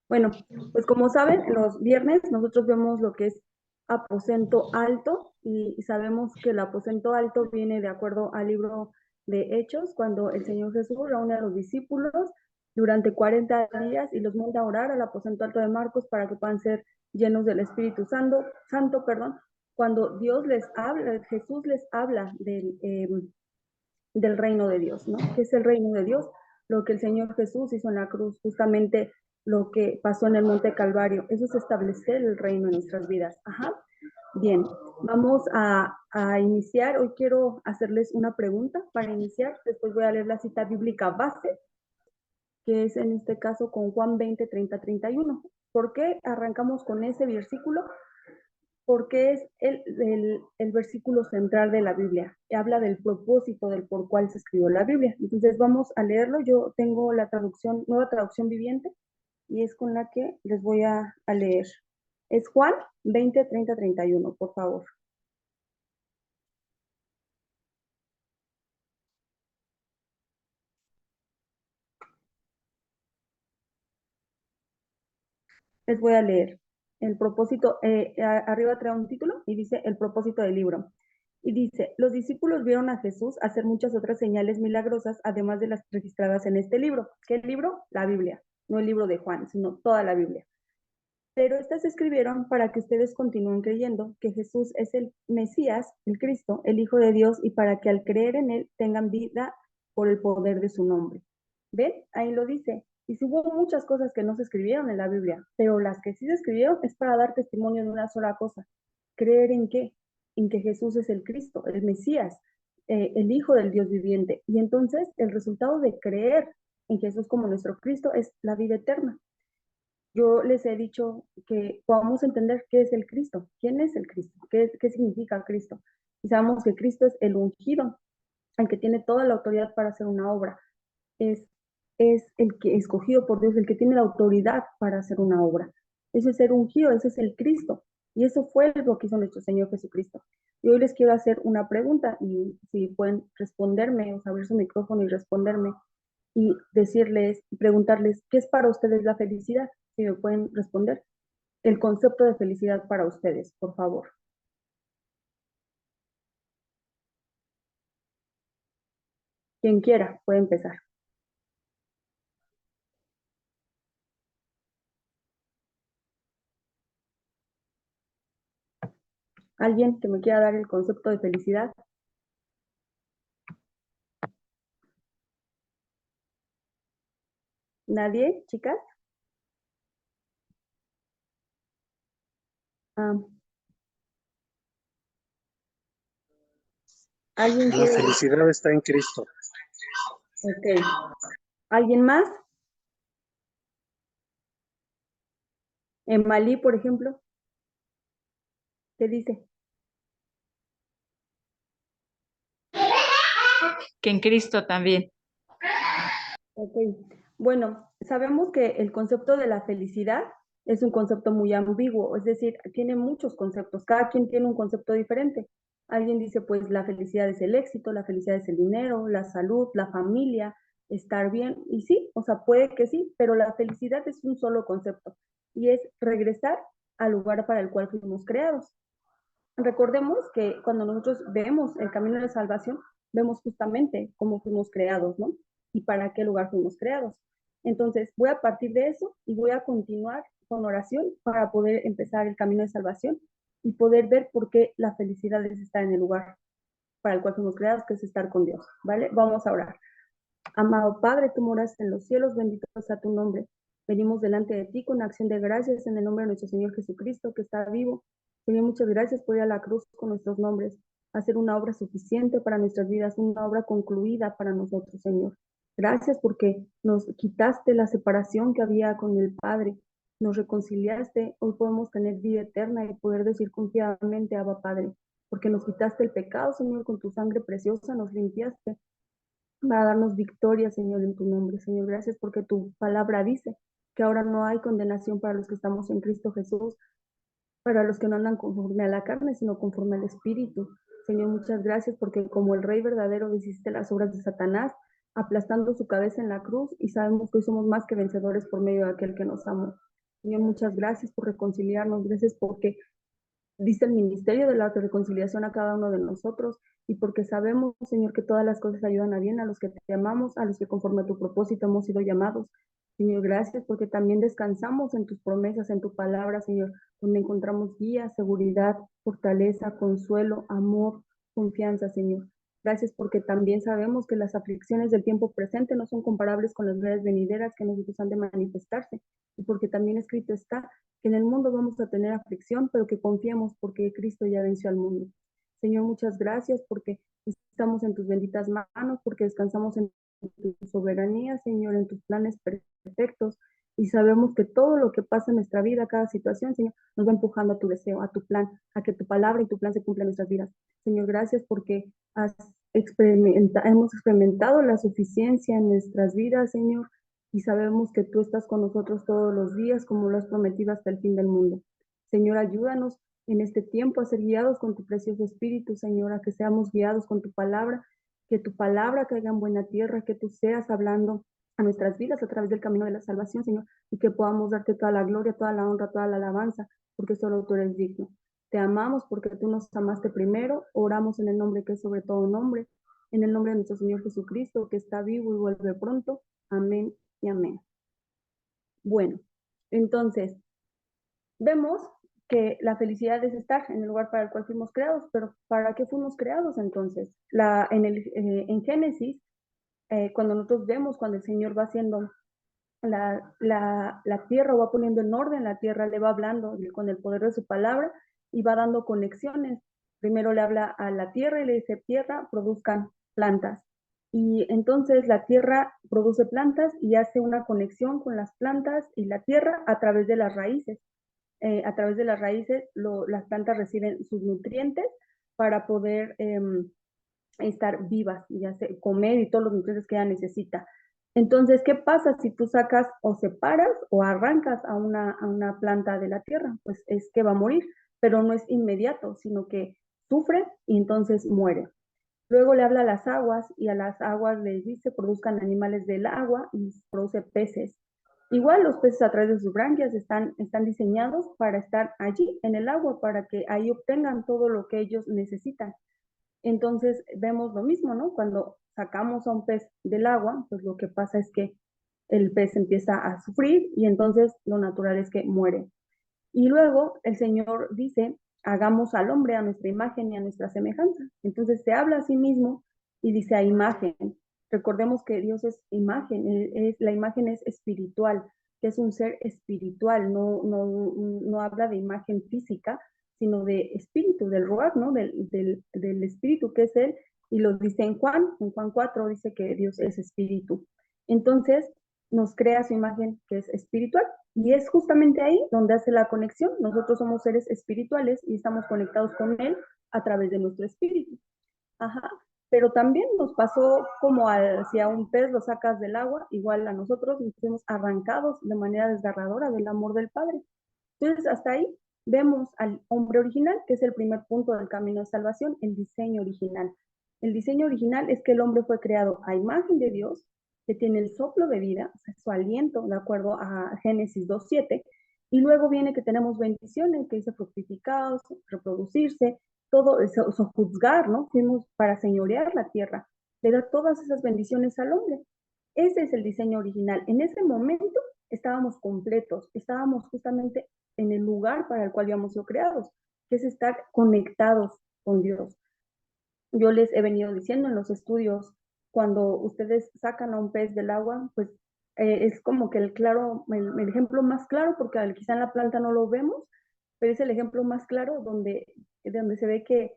Bueno, pues como saben, los viernes nosotros vemos lo que es aposento alto y sabemos que el aposento alto viene de acuerdo al libro de Hechos, cuando el Señor Jesús reúne a los discípulos durante 40 días y los manda a orar al aposento alto de Marcos para que puedan ser llenos del Espíritu Santo, perdón, cuando Dios les habla, Jesús les habla del reino de Dios, ¿no? ¿Qué es el reino de Dios? Lo que el Señor Jesús hizo en la cruz, justamente lo que pasó en el Monte Calvario. Eso es establecer el reino en nuestras vidas. Ajá. Bien, vamos a iniciar. Hoy quiero hacerles una pregunta para iniciar. Después voy a leer la cita bíblica base, que es en este caso con Juan 20, 30, 31. ¿Por qué arrancamos con ese versículo? Porque es el versículo central de la Biblia. Habla del propósito del por cual se escribió la Biblia. Entonces vamos a leerlo. Yo tengo la traducción, nueva traducción viviente, y es con la que les voy a leer. Es Juan 20, 30, 31, por favor. Les voy a leer. El propósito, arriba trae un título y dice el propósito del libro. Y dice, los discípulos vieron a Jesús hacer muchas otras señales milagrosas, además de las registradas en este libro. ¿Qué libro? La Biblia. No el libro de Juan, sino toda la Biblia. Pero estas se escribieron para que ustedes continúen creyendo que Jesús es el Mesías, el Cristo, el Hijo de Dios, y para que al creer en Él tengan vida por el poder de su nombre. ¿Ven? Ahí lo dice. Y si hubo muchas cosas que no se escribieron en la Biblia, pero las que sí se escribieron es para dar testimonio de una sola cosa. ¿Creer en qué? En que Jesús es el Cristo, el Mesías, el Hijo del Dios viviente. Y entonces el resultado de creer en Jesús como nuestro Cristo es la vida eterna. Yo les he dicho que podamos entender qué es el Cristo, quién es el Cristo, qué significa Cristo. Y sabemos que Cristo es el ungido, el que tiene toda la autoridad para hacer una obra. Es, es el que escogido por Dios, el que tiene la autoridad para hacer una obra. Ese es ser ungido, ese es el Cristo. Y eso fue lo que hizo nuestro Señor Jesucristo. Y hoy les quiero hacer una pregunta y si pueden responderme, o abrir su micrófono y responderme y decirles, preguntarles, ¿qué es para ustedes la felicidad? Si me pueden responder. El concepto de felicidad para ustedes, por favor. Quien quiera, puede empezar. ¿Alguien que me quiera dar el concepto de felicidad? ¿Nadie, chicas? Ah, ¿alguien La quiere? felicidad está en Cristo. Ok. ¿Alguien más? En Malí, por ejemplo, ¿qué dice? Que en Cristo también. Ok. Bueno, sabemos que el concepto de la felicidad es un concepto muy ambiguo, es decir, tiene muchos conceptos, cada quien tiene un concepto diferente. Alguien dice, pues la felicidad es el éxito, la felicidad es el dinero, la salud, la familia, estar bien, y sí, o sea, puede que sí, pero la felicidad es un solo concepto y es regresar al lugar para el cual fuimos creados. Recordemos que cuando nosotros vemos el camino de salvación, vemos justamente cómo fuimos creados, ¿no? Y para qué lugar fuimos creados. Entonces, voy a partir de eso y voy a continuar con oración para poder empezar el camino de salvación y poder ver por qué la felicidad es estar en el lugar para el cual fuimos creados, que es estar con Dios, ¿vale? Vamos a orar. Amado Padre, tú moras en los cielos, bendito sea tu nombre. Venimos delante de ti con acción de gracias en el nombre de nuestro Señor Jesucristo, que está vivo. Señor, muchas gracias por ir a la cruz con nuestros nombres, hacer una obra suficiente para nuestras vidas, una obra concluida para nosotros, Señor. Gracias porque nos quitaste la separación que había con el Padre, nos reconciliaste, hoy podemos tener vida eterna y poder decir confiadamente, Abba Padre, porque nos quitaste el pecado, Señor, con tu sangre preciosa, nos limpiaste para darnos victoria, Señor, en tu nombre. Señor, gracias porque tu palabra dice que ahora no hay condenación para los que estamos en Cristo Jesús, para los que no andan conforme a la carne, sino conforme al Espíritu. Señor, muchas gracias porque como el Rey verdadero hiciste las obras de Satanás, aplastando su cabeza en la cruz y sabemos que hoy somos más que vencedores por medio de aquel que nos amó. Señor, muchas gracias por reconciliarnos, gracias porque diste el ministerio de la reconciliación a cada uno de nosotros y porque sabemos, Señor, que todas las cosas ayudan a bien a los que te amamos, a los que conforme a tu propósito hemos sido llamados. Señor, gracias porque también descansamos en tus promesas, en tu palabra, Señor, donde encontramos guía, seguridad, fortaleza, consuelo, amor, confianza, Señor. Gracias porque también sabemos que las aflicciones del tiempo presente no son comparables con las glorias venideras que nosotros han de manifestarse y porque también escrito está que en el mundo vamos a tener aflicción, pero que confiemos porque Cristo ya venció al mundo. Señor, muchas gracias porque estamos en tus benditas manos, porque descansamos en tu soberanía, Señor, en tus planes perfectos. Y sabemos que todo lo que pasa en nuestra vida, cada situación, Señor, nos va empujando a tu deseo, a tu plan, a que tu palabra y tu plan se cumplan en nuestras vidas. Señor, gracias porque hemos experimentado la suficiencia en nuestras vidas, Señor, y sabemos que tú estás con nosotros todos los días, como lo has prometido hasta el fin del mundo. Señor, ayúdanos en este tiempo a ser guiados con tu precioso Espíritu, Señor, a que seamos guiados con que tu palabra caiga en buena tierra, que tú seas hablando a nuestras vidas a través del camino de la salvación, Señor, y que podamos darte toda la gloria, toda la honra, toda la alabanza, porque solo tú eres digno. Te amamos porque tú nos amaste primero, oramos en el nombre que es sobre todo nombre, en el nombre de nuestro Señor Jesucristo, que está vivo y vuelve pronto. Amén y amén. Bueno, entonces, vemos que la felicidad es estar en el lugar para el cual fuimos creados, pero ¿para qué fuimos creados entonces? En Génesis, cuando nosotros vemos, cuando el Señor va haciendo la tierra, va poniendo en orden la tierra, le va hablando con el poder de su palabra y va dando conexiones. Primero le habla a la tierra y le dice, tierra, produzcan plantas. Y entonces la tierra produce plantas y hace una conexión con las plantas y la tierra a través de las raíces. A través de las raíces las plantas reciben sus nutrientes para poder estar vivas, ya sea comer y todos los nutrientes que ella necesita. Entonces, ¿qué pasa si tú sacas o separas o arrancas a una planta de la tierra? Pues es que va a morir, pero no es inmediato, sino que sufre y entonces muere. Luego le habla a las aguas y a las aguas les dice produzcan animales del agua y produce peces. Igual los peces a través de sus branquias están diseñados para estar allí en el agua, para que ahí obtengan todo lo que ellos necesitan. Entonces vemos lo mismo, ¿no? Cuando sacamos a un pez del agua, pues lo que pasa es que el pez empieza a sufrir y entonces lo natural es que muere. Y luego el Señor dice, hagamos al hombre a nuestra imagen y a nuestra semejanza. Entonces se habla a sí mismo y dice a imagen. Recordemos que Dios es imagen, la imagen es espiritual, que es un ser espiritual, no habla de imagen física, sino de espíritu, del ruach, ¿no? Del espíritu que es Él, y lo dice en Juan 4 dice que Dios es espíritu. Entonces nos crea su imagen que es espiritual, y es justamente ahí donde hace la conexión. Nosotros somos seres espirituales y estamos conectados con Él a través de nuestro espíritu. Ajá. Pero también nos pasó como si a un pez lo sacas del agua, igual a nosotros nos fuimos arrancados de manera desgarradora del amor del Padre. Entonces, hasta ahí vemos al hombre original, que es el primer punto del camino de salvación, el diseño original. El diseño original es que el hombre fue creado a imagen de Dios, que tiene el soplo de vida, o sea, su aliento, de acuerdo a Génesis 2:7, y luego viene que tenemos bendiciones, que dice fructificados, reproducirse, todo eso, juzgar, ¿no? Fuimos para señorear la tierra, le da todas esas bendiciones al hombre. Ese es el diseño original. En ese momento estábamos completos, estábamos justamente en el lugar para el cual habíamos sido creados, que es estar conectados con Dios. Yo les he venido diciendo en los estudios, cuando ustedes sacan a un pez del agua, pues es como que el ejemplo más claro, porque quizá en la planta no lo vemos, pero es el ejemplo más claro donde se ve que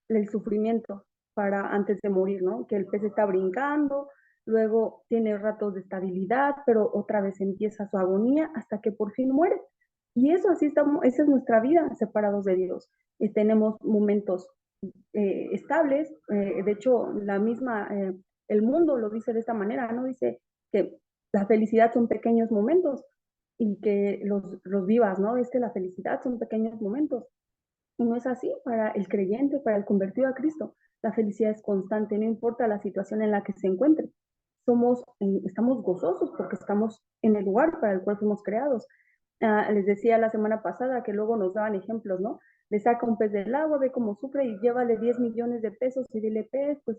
el sufrimiento para antes de morir, ¿no? Que el pez está brincando, luego tiene ratos de estabilidad, pero otra vez empieza su agonía hasta que por fin muere. Y eso así estamos, esa es nuestra vida separados de Dios. Y tenemos momentos estables, de hecho el mundo lo dice de esta manera, ¿no? Dice que la felicidad son pequeños momentos y que los vivas, ¿no? Es que la felicidad son pequeños momentos. Y no es así para el creyente, para el convertido a Cristo. La felicidad es constante, no importa la situación en la que se encuentre. Estamos gozosos porque estamos en el lugar para el cual fuimos creados. Les decía la semana pasada que luego nos daban ejemplos, ¿no? Le saca un pez del agua, ve cómo sufre y llévale 10 millones de pesos y dile, pez, pues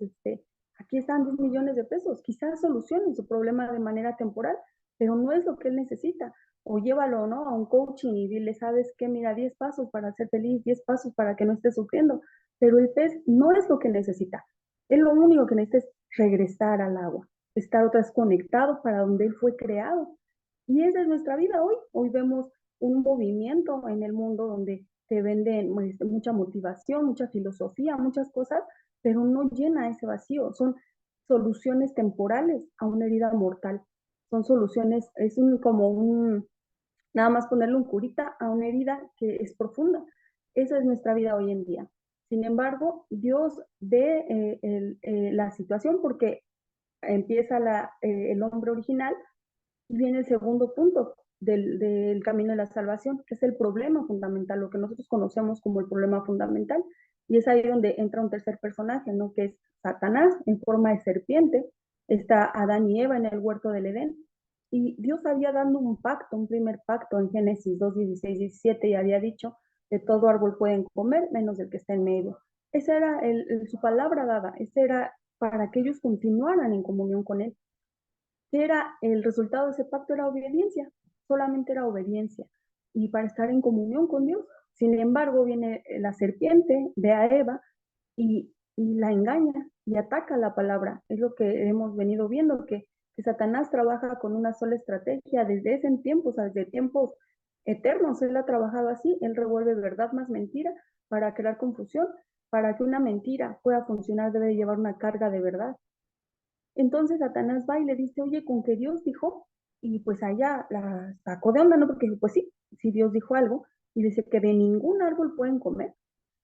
aquí están 10 millones de pesos, quizás solucionen su problema de manera temporal, pero no es lo que él necesita. O llévalo, ¿no? A un coaching y dile, ¿sabes qué? Mira, 10 pasos para ser feliz, 10 pasos para que no estés sufriendo. Pero el pez no es lo que necesita. Él lo único que necesita es regresar al agua, estar otra vez conectado para donde él fue creado. Y esa es nuestra vida hoy. Hoy vemos un movimiento en el mundo donde te venden mucha motivación, mucha filosofía, muchas cosas, pero no llena ese vacío. Son soluciones temporales a una herida mortal. Son soluciones, como nada más ponerle un curita a una herida que es profunda. Esa es nuestra vida hoy en día. Sin embargo, Dios ve la situación porque empieza el hombre original y viene el segundo punto del camino de la salvación, que es el problema fundamental, lo que nosotros conocemos como el problema fundamental. Y es ahí donde entra un tercer personaje, ¿no? Que es Satanás en forma de serpiente. Está Adán y Eva en el huerto del Edén. Y Dios había dado un pacto, un primer pacto en Génesis 2, 16, 17, y había dicho, de todo árbol pueden comer, menos del que está en medio. Esa era su palabra dada, esa era para que ellos continuaran en comunión con Él. Era el resultado de ese pacto era obediencia, solamente era obediencia y para estar en comunión con Dios. Sin embargo, viene la serpiente, ve a Eva y la engaña y ataca la palabra. Es lo que hemos venido viendo, que Satanás trabaja con una sola estrategia desde ese tiempo, o sea, desde tiempos eternos. Él ha trabajado así, él revuelve verdad más mentira para crear confusión. Para que una mentira pueda funcionar debe llevar una carga de verdad. Entonces Satanás va y le dice, oye, con que Dios dijo, y pues allá la sacó de onda, ¿no? Porque pues sí, si Dios dijo algo, y dice que de ningún árbol pueden comer,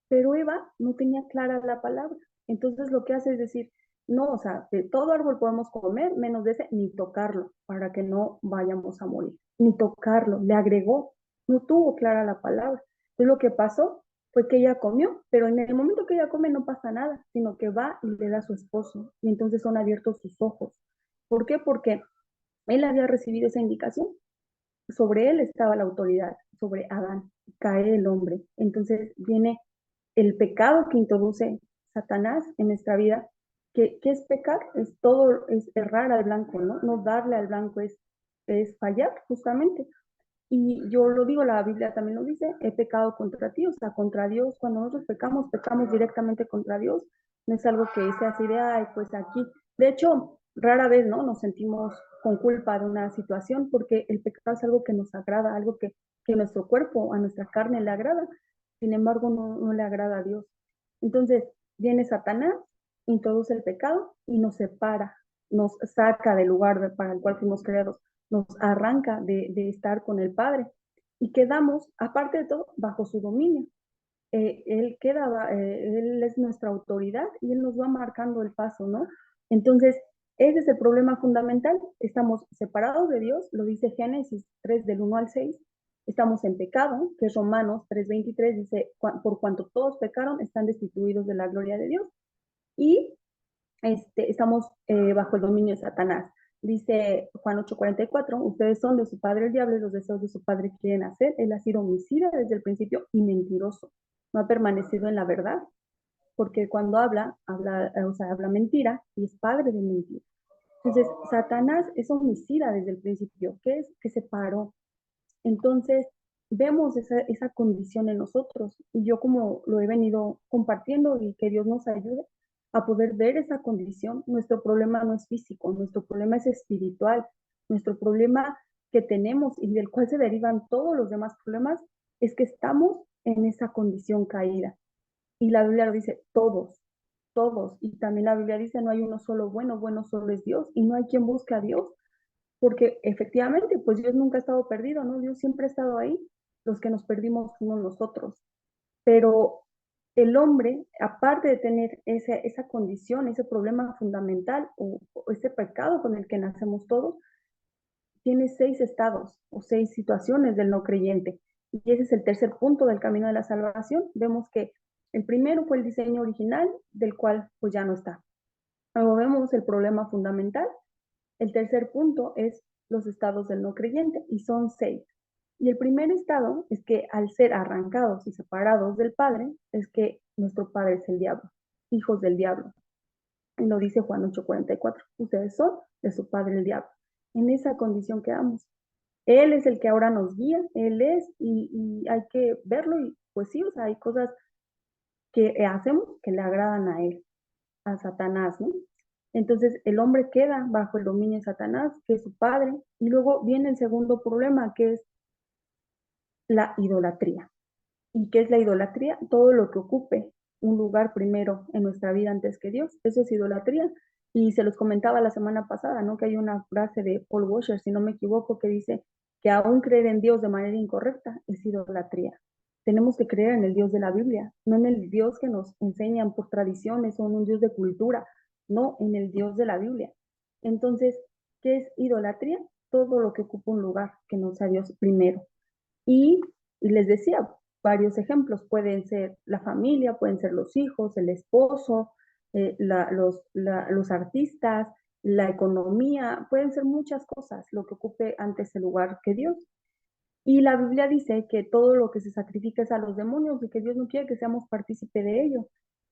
pero Eva no tenía clara la palabra. Entonces lo que hace es decir, no, o sea, de todo árbol podemos comer, menos de ese, ni tocarlo, para que no vayamos a morir. Ni tocarlo, le agregó, no tuvo clara la palabra. Entonces lo que pasó fue que ella comió, pero en el momento que ella come no pasa nada, sino que va y le da a su esposo, y entonces son abiertos sus ojos. ¿Por qué? Porque él había recibido esa indicación, sobre él estaba la autoridad, sobre Adán, cae el hombre. Entonces viene el pecado que introduce Satanás en nuestra vida. ¿Qué es pecar? Es todo, es errar al blanco, ¿no? No darle al blanco es fallar, justamente. Y yo lo digo, la Biblia también lo dice, he pecado contra ti, o sea, contra Dios. Cuando nosotros pecamos, pecamos directamente contra Dios. No es algo que sea así de, ay, pues aquí. De hecho, rara vez, ¿no? Nos sentimos con culpa de una situación porque el pecado es algo que nos agrada, algo que nuestro cuerpo, a nuestra carne le agrada. Sin embargo, no le agrada a Dios. Entonces, viene Satanás, introduce el pecado y nos separa, nos saca del lugar para el cual fuimos creados, nos arranca de estar con el Padre y quedamos, aparte de todo, bajo su dominio. Él es nuestra autoridad y Él nos va marcando el paso, ¿no? Entonces, ese es el problema fundamental. Estamos separados de Dios, lo dice Génesis 3 del 1 al 6. Estamos en pecado, que es Romanos 3:23, dice, por cuanto todos pecaron, están destituidos de la gloria de Dios. Y estamos bajo el dominio de Satanás. Dice Juan 8:44, ustedes son de su padre el diablo y los deseos de su padre quieren hacer. Él ha sido homicida desde el principio y mentiroso. No ha permanecido en la verdad, porque cuando habla mentira y es padre de mentira. Entonces, Satanás es homicida desde el principio. ¿Qué es? Que se paró. Entonces, vemos esa condición en nosotros. Y yo como lo he venido compartiendo y que Dios nos ayude a poder ver esa condición. Nuestro problema no es físico, nuestro problema es espiritual. Nuestro problema que tenemos y del cual se derivan todos los demás problemas es que estamos en esa condición caída. Y la Biblia lo dice, todos, todos. Y también la Biblia dice, no hay uno solo bueno, bueno solo es Dios. Y no hay quien busque a Dios porque efectivamente, pues Dios nunca ha estado perdido, ¿no? Dios siempre ha estado ahí. Los que nos perdimos fuimos nosotros. Pero el hombre, aparte de tener esa condición, ese problema fundamental o ese pecado con el que nacemos todos, tiene 6 estados o 6 situaciones del no creyente. Y ese es el tercer punto del camino de la salvación. Vemos que el primero fue el diseño original, del cual pues ya no está. Luego vemos el problema fundamental. El tercer punto es los estados del no creyente y son 6. Y el primer estado es que al ser arrancados y separados del Padre, es que nuestro Padre es el diablo, hijos del diablo. Y lo dice Juan 8:44. Ustedes son de su padre el diablo. En esa condición quedamos. Él es el que ahora nos guía, Él es, y hay que verlo, y pues sí, o sea, hay cosas que hacemos que le agradan a Él, a Satanás, ¿no? Entonces el hombre queda bajo el dominio de Satanás, que es su padre, y luego viene el segundo problema, que es la idolatría. ¿Y qué es la idolatría? Todo lo que ocupe un lugar primero en nuestra vida antes que Dios, eso es idolatría. Y se los comentaba la semana pasada, ¿no? Que hay una frase de Paul Washer, si no me equivoco, que dice que aún creer en Dios de manera incorrecta es idolatría. Tenemos que creer en el Dios de la Biblia, no en el Dios que nos enseñan por tradiciones o en un Dios de cultura, no en el Dios de la Biblia. Entonces, ¿qué es idolatría? Todo lo que ocupa un lugar que no sea Dios primero. Y les decía, varios ejemplos, pueden ser la familia, pueden ser los hijos, el esposo, los artistas, la economía, pueden ser muchas cosas lo que ocupe antes el lugar que Dios. Y la Biblia dice que todo lo que se sacrifica es a los demonios y que Dios no quiere que seamos partícipe de ello.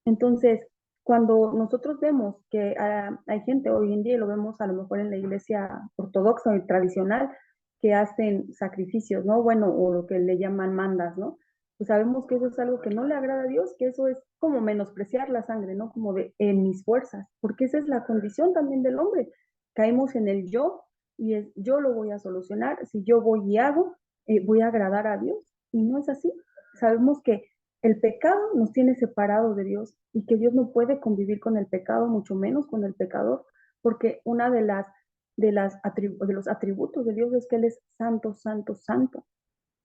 Entonces, cuando nosotros vemos que hay gente hoy en día, y lo vemos a lo mejor en la iglesia ortodoxa y tradicional, que hacen sacrificios, ¿no? Bueno, o lo que le llaman mandas, ¿no? Pues sabemos que eso es algo que no le agrada a Dios, que eso es como menospreciar la sangre, ¿no? Como de en mis fuerzas, porque esa es la condición también del hombre. Caemos en el yo y es yo lo voy a solucionar, si yo voy y hago, voy a agradar a Dios. Y no es así. Sabemos que el pecado nos tiene separados de Dios y que Dios no puede convivir con el pecado, mucho menos con el pecador, porque una de los atributos de Dios es que Él es santo, santo, santo.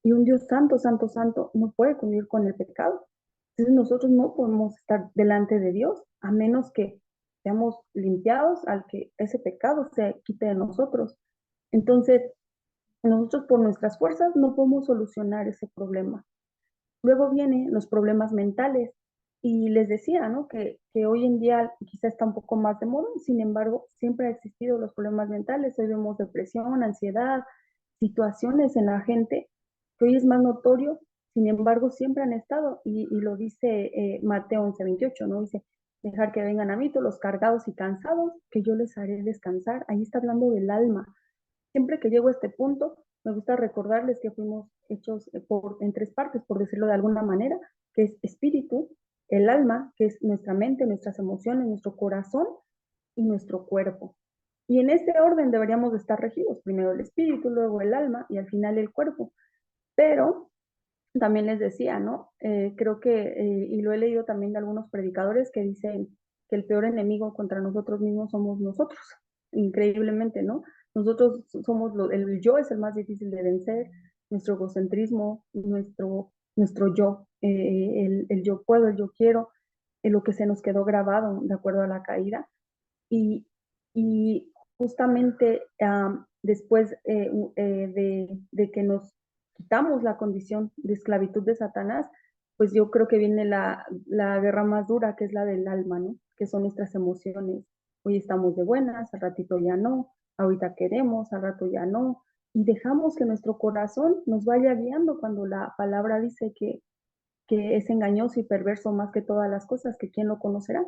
Y un Dios santo, santo, santo no puede convivir con el pecado. Entonces nosotros no podemos estar delante de Dios a menos que seamos limpiados al que ese pecado se quite de nosotros. Entonces, nosotros por nuestras fuerzas no podemos solucionar ese problema. Luego vienen los problemas mentales. Y les decía, ¿no? Que hoy en día quizá está un poco más de moda, sin embargo, siempre han existido los problemas mentales. Hoy vemos depresión, ansiedad, situaciones en la gente que hoy es más notorio, sin embargo, siempre han estado. Y lo dice Mateo 11:28, ¿no? Dice, dejar que vengan a mí todos los cargados y cansados, que yo les haré descansar. Ahí está hablando del alma. Siempre que llego a este punto, me gusta recordarles que fuimos hechos en tres partes, por decirlo de alguna manera, que es espíritu, el alma, que es nuestra mente, nuestras emociones, nuestro corazón y nuestro cuerpo. Y en este orden deberíamos de estar regidos, primero el espíritu, luego el alma y al final el cuerpo. Pero también les decía, ¿no? Creo que, y lo he leído también de algunos predicadores que dicen que el peor enemigo contra nosotros mismos somos nosotros, increíblemente, ¿no? Nosotros somos, el yo es el más difícil de vencer, nuestro egocentrismo, nuestro yo, el yo puedo, el yo quiero, lo que se nos quedó grabado de acuerdo a la caída. Y, y justamente después de que nos quitamos la condición de esclavitud de Satanás, pues yo creo que viene la guerra más dura, que es la del alma, ¿no? Que son nuestras emociones. Hoy estamos de buenas, al ratito ya no, ahorita queremos, al rato ya no, y dejamos que nuestro corazón nos vaya guiando cuando la palabra dice que es engañoso y perverso más que todas las cosas, que quién lo conocerá.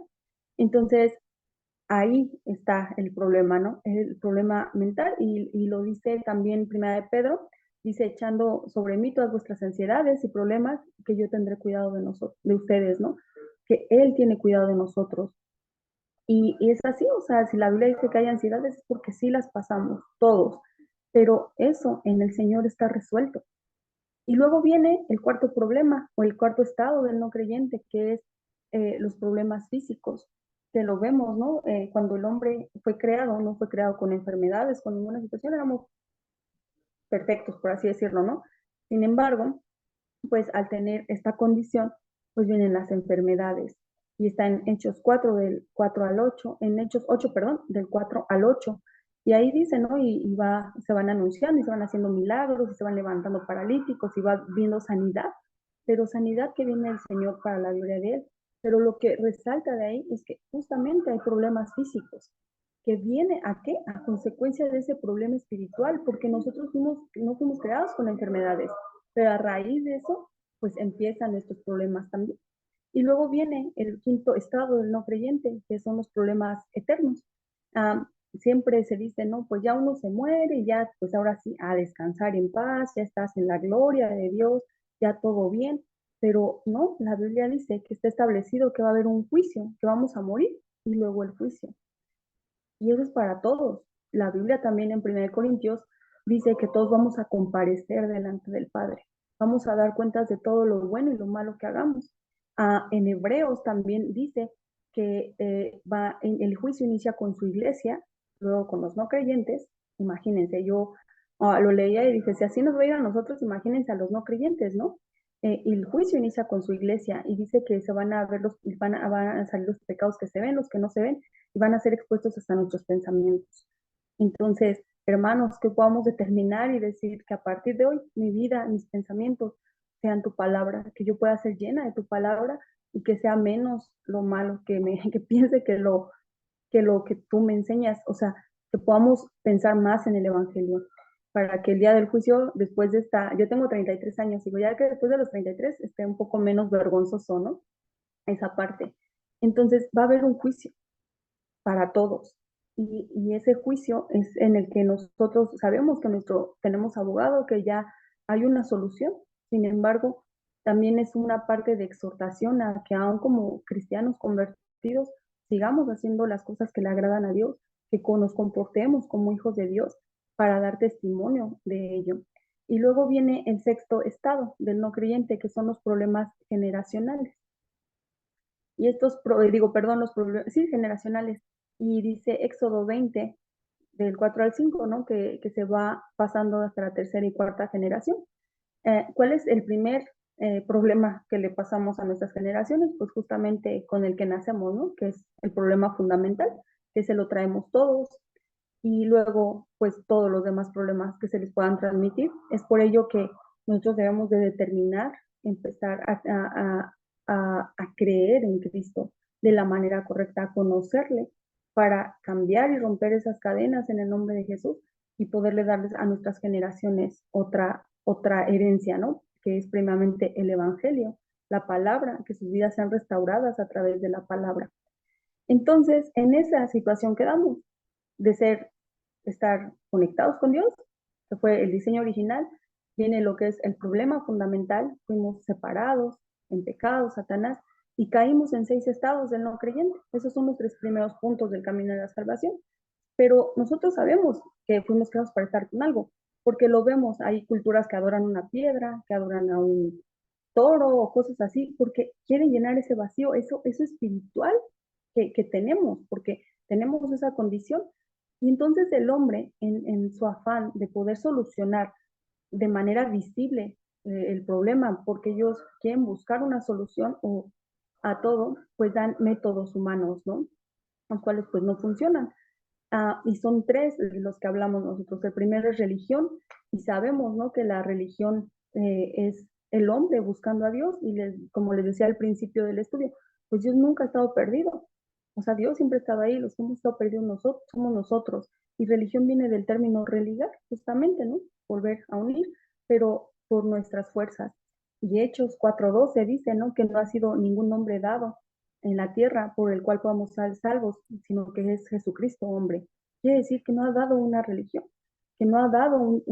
Entonces, ahí está el problema, ¿no? El problema mental y lo dice también Primera de Pedro, dice echando sobre mí todas vuestras ansiedades y problemas que yo tendré cuidado de nosotros, de ustedes, ¿no? Que Él tiene cuidado de nosotros. Y es así, o sea, si la Biblia dice que hay ansiedades es porque sí las pasamos todos, pero eso en el Señor está resuelto. Y luego viene el cuarto problema o el cuarto estado del no creyente, que es los problemas físicos, que lo vemos, ¿no? Cuando el hombre fue creado, no fue creado con enfermedades, con ninguna situación, éramos perfectos, por así decirlo, ¿no? Sin embargo, pues al tener esta condición, pues vienen las enfermedades. Y está en Hechos 4 del 4 al 8 en Hechos 8 perdón, del 4 al 8. Y ahí dice, ¿no? Se van anunciando y se van haciendo milagros y se van levantando paralíticos y va viendo sanidad, pero sanidad que viene del Señor para la gloria de Él. Pero lo que resalta de ahí es que justamente hay problemas físicos. que viene ¿a qué? A consecuencia de ese problema espiritual, porque nosotros no fuimos creados con enfermedades, pero a raíz de eso, pues empiezan estos problemas también. Y luego viene el quinto estado del no creyente, que son los problemas eternos. Siempre se dice, no, pues ya uno se muere y ya, pues ahora sí, a descansar en paz, ya estás en la gloria de Dios, ya todo bien. Pero no, la Biblia dice que está establecido que va a haber un juicio, que vamos a morir y luego el juicio. Y eso es para todos. La Biblia también en 1 Corintios dice que todos vamos a comparecer delante del Padre. Vamos a dar cuentas de todo lo bueno y lo malo que hagamos. En Hebreos también dice que el juicio inicia con su iglesia, luego con los no creyentes. Imagínense, yo lo leía y dije, si así nos va a ir a nosotros, imagínense a los no creyentes, ¿no? Y el juicio inicia con su iglesia y dice que se van a ver van a salir los pecados que se ven, los que no se ven, y van a ser expuestos hasta nuestros pensamientos. Entonces, hermanos, que podamos determinar y decir que a partir de hoy mi vida, mis pensamientos sean tu palabra, que yo pueda ser llena de tu palabra y que sea menos lo malo que piense que lo que tú me enseñas, o sea, que podamos pensar más en el Evangelio, para que el día del juicio, después de yo tengo 33 años, digo, ya que después de los 33 esté un poco menos vergonzoso, ¿no? Esa parte. Entonces, va a haber un juicio para todos. Y ese juicio es en el que nosotros sabemos que tenemos abogado, que ya hay una solución. Sin embargo, también es una parte de exhortación a que aún como cristianos convertidos sigamos haciendo las cosas que le agradan a Dios, que nos comportemos como hijos de Dios para dar testimonio de ello. Y luego viene el sexto estado del no creyente, que son los problemas generacionales. Y los problemas, sí, generacionales. Y dice Éxodo 20, del 4 al 5, ¿no? Que se va pasando hasta la tercera y cuarta generación. ¿Cuál es el primer problema que le pasamos a nuestras generaciones? Pues justamente con el que nacemos, ¿no? Que es el problema fundamental, que se lo traemos todos. Y luego, pues todos los demás problemas que se les puedan transmitir. Es por ello que nosotros debemos de determinar, empezar a creer en Cristo de la manera correcta, a conocerle para cambiar y romper esas cadenas en el nombre de Jesús y poderle darles a nuestras generaciones otra herencia, ¿no? Que es primeramente el Evangelio, la palabra, que sus vidas sean restauradas a través de la palabra. Entonces, en esa situación quedamos de estar conectados con Dios, que fue el diseño original, viene lo que es el problema fundamental, fuimos separados en pecado, Satanás, y caímos en 6 estados del no creyente. Esos son los 3 primeros puntos del camino de la salvación. Pero nosotros sabemos que fuimos creados para estar con algo, porque lo vemos, hay culturas que adoran una piedra, que adoran a un toro o cosas así, porque quieren llenar ese vacío, eso espiritual que tenemos, porque tenemos esa condición. Y entonces el hombre, en su afán de poder solucionar de manera visible el problema, porque ellos quieren buscar una solución a todo, pues dan métodos humanos, ¿no? Los cuales pues no funcionan. Y son 3 de los que hablamos nosotros. El primero es religión, y sabemos, ¿no? Que la religión es el hombre buscando a Dios, y como les decía al principio del estudio, pues Dios nunca ha estado perdido. O sea, Dios siempre ha estado ahí, los que hemos estado perdidos somos nosotros. Y religión viene del término religar, justamente, ¿no? Volver a unir, pero por nuestras fuerzas. Y Hechos 4:12 dice, ¿no? Que no ha sido ningún nombre dado en la tierra por el cual podamos ser salvos, sino que es Jesucristo, hombre. Quiere decir que no ha dado una religión, que no ha dado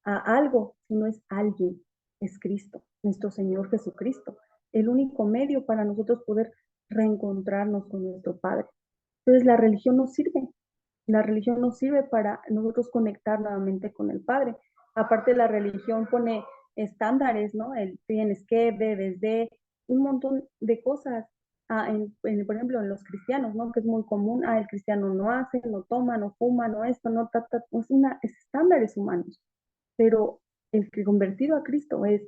a algo, sino es alguien, es Cristo, nuestro Señor Jesucristo, el único medio para nosotros poder reencontrarnos con nuestro Padre. Entonces la religión nos sirve para nosotros conectar nuevamente con el Padre. Aparte, la religión pone estándares, ¿no? Tienes que, debes de, un montón de cosas. Por ejemplo, en los cristianos, ¿no? Que es muy común, el cristiano no hace, no toma, no fuma, no esto, no ta, es estándares humanos. Pero el que convertido a Cristo es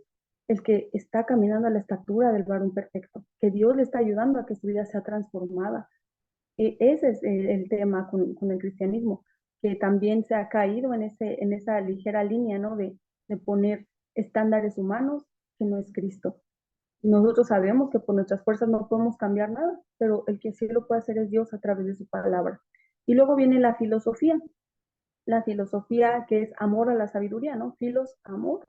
el que está caminando a la estatura del varón perfecto, que Dios le está ayudando a que su vida sea transformada. Ese es el tema con el cristianismo, que también se ha caído en esa ligera línea, ¿no? De poner estándares humanos que no es Cristo. Nosotros sabemos que por nuestras fuerzas no podemos cambiar nada, pero el que sí lo puede hacer es Dios a través de su palabra. Y luego viene la filosofía que es amor a la sabiduría, ¿no? Filos, amor,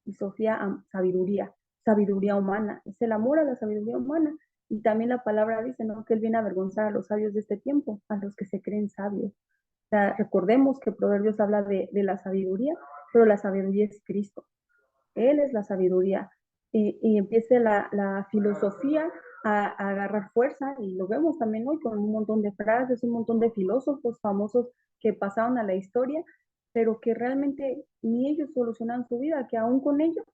y Sofía, sabiduría, sabiduría humana. Es el amor a la sabiduría humana. Y también la palabra dice, ¿no? Que él viene a avergonzar a los sabios de este tiempo, a los que se creen sabios. O sea, recordemos que Proverbios habla de la sabiduría, pero la sabiduría es Cristo. Él es la sabiduría. Y empieza la filosofía a agarrar fuerza, y lo vemos también hoy con un montón de frases, un montón de filósofos famosos que pasaron a la historia, pero que realmente ni ellos solucionaron su vida, que aún con ellos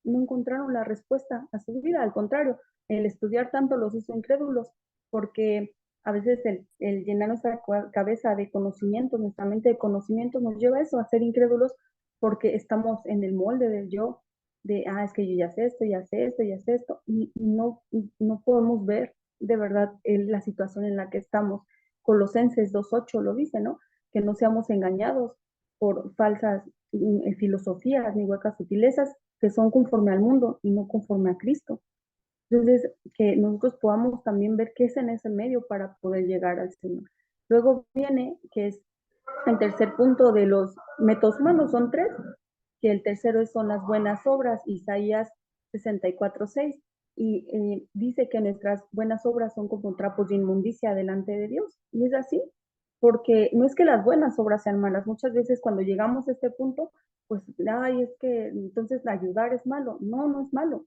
no encontraron la respuesta a su vida. Al contrario, el estudiar tanto los hizo incrédulos, porque a veces el llenar nuestra cabeza de conocimientos, nuestra mente de conocimientos, nos lleva a eso, a ser incrédulos, porque estamos en el molde del yo, es que yo ya sé esto, ya sé esto, ya sé esto, y no podemos ver de verdad la situación en la que estamos. Colosenses 2:8 lo dice, ¿no? Que no seamos engañados por falsas filosofías ni huecas sutilezas que son conforme al mundo y no conforme a Cristo. Entonces, que nosotros podamos también ver qué es en ese medio para poder llegar al Señor. Luego viene, que es el tercer punto de los métodos humanos, son tres, que el tercero son las buenas obras, Isaías 64:6, y dice que nuestras buenas obras son como trapos de inmundicia delante de Dios, y es así, porque no es que las buenas obras sean malas, muchas veces cuando llegamos a este punto, pues, es que entonces ayudar es malo. No, no es malo.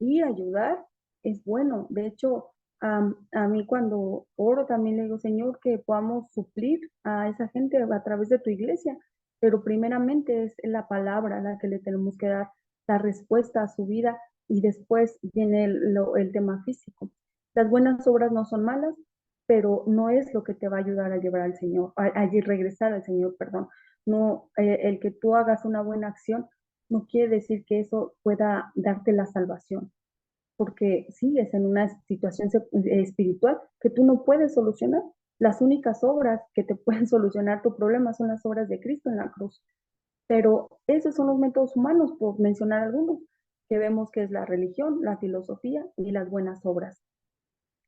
Ir a ayudar es bueno. De hecho, a mí cuando oro también le digo, Señor, que podamos suplir a esa gente a través de tu iglesia, pero primeramente es la palabra la que le tenemos que dar la respuesta a su vida, y después viene el tema físico. Las buenas obras no son malas, pero no es lo que te va a ayudar a llevar al Señor, a regresar al Señor, perdón. No, el que tú hagas una buena acción no quiere decir que eso pueda darte la salvación, porque sigues en una situación espiritual que tú no puedes solucionar. Las únicas obras que te pueden solucionar tu problema son las obras de Cristo en la cruz. Pero esos son los métodos humanos, por mencionar algunos, que vemos que es la religión, la filosofía y las buenas obras.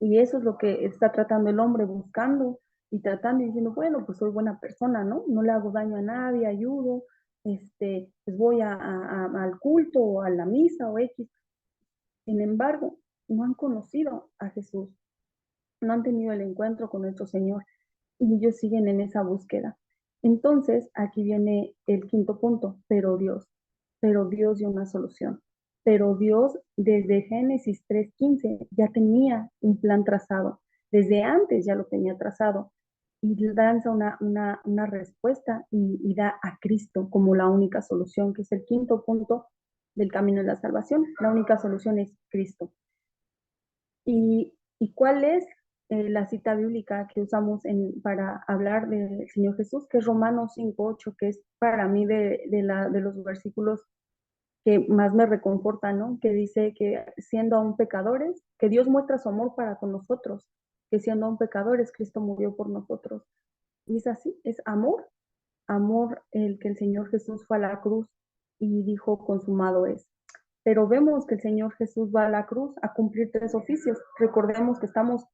Y eso es lo que está tratando el hombre, buscando y tratando y diciendo, bueno, pues soy buena persona, ¿no? No le hago daño a nadie, ayudo, pues voy al culto o a la misa o X. Sin embargo, no han conocido a Jesús, no han tenido el encuentro con nuestro Señor, y ellos siguen en esa búsqueda. Entonces, aquí viene el quinto punto, pero Dios dio una solución. Pero Dios desde Génesis 3:15 ya tenía un plan trazado, desde antes ya lo tenía trazado, y lanza una respuesta y da a Cristo como la única solución, que es el quinto punto del camino de la salvación. La única solución es Cristo. ¿Y cuál es la cita bíblica que usamos para hablar del Señor Jesús? Que es Romanos 5:8, que es para mí de los versículos que más me reconfortan, ¿no? Que dice que siendo aún pecadores, que Dios muestra su amor para con nosotros, que siendo aún pecadores, Cristo murió por nosotros. Y es así, es amor, amor el que el Señor Jesús fue a la cruz y dijo, consumado es. Pero vemos que el Señor Jesús va a la cruz a cumplir tres oficios. Recordemos que estamos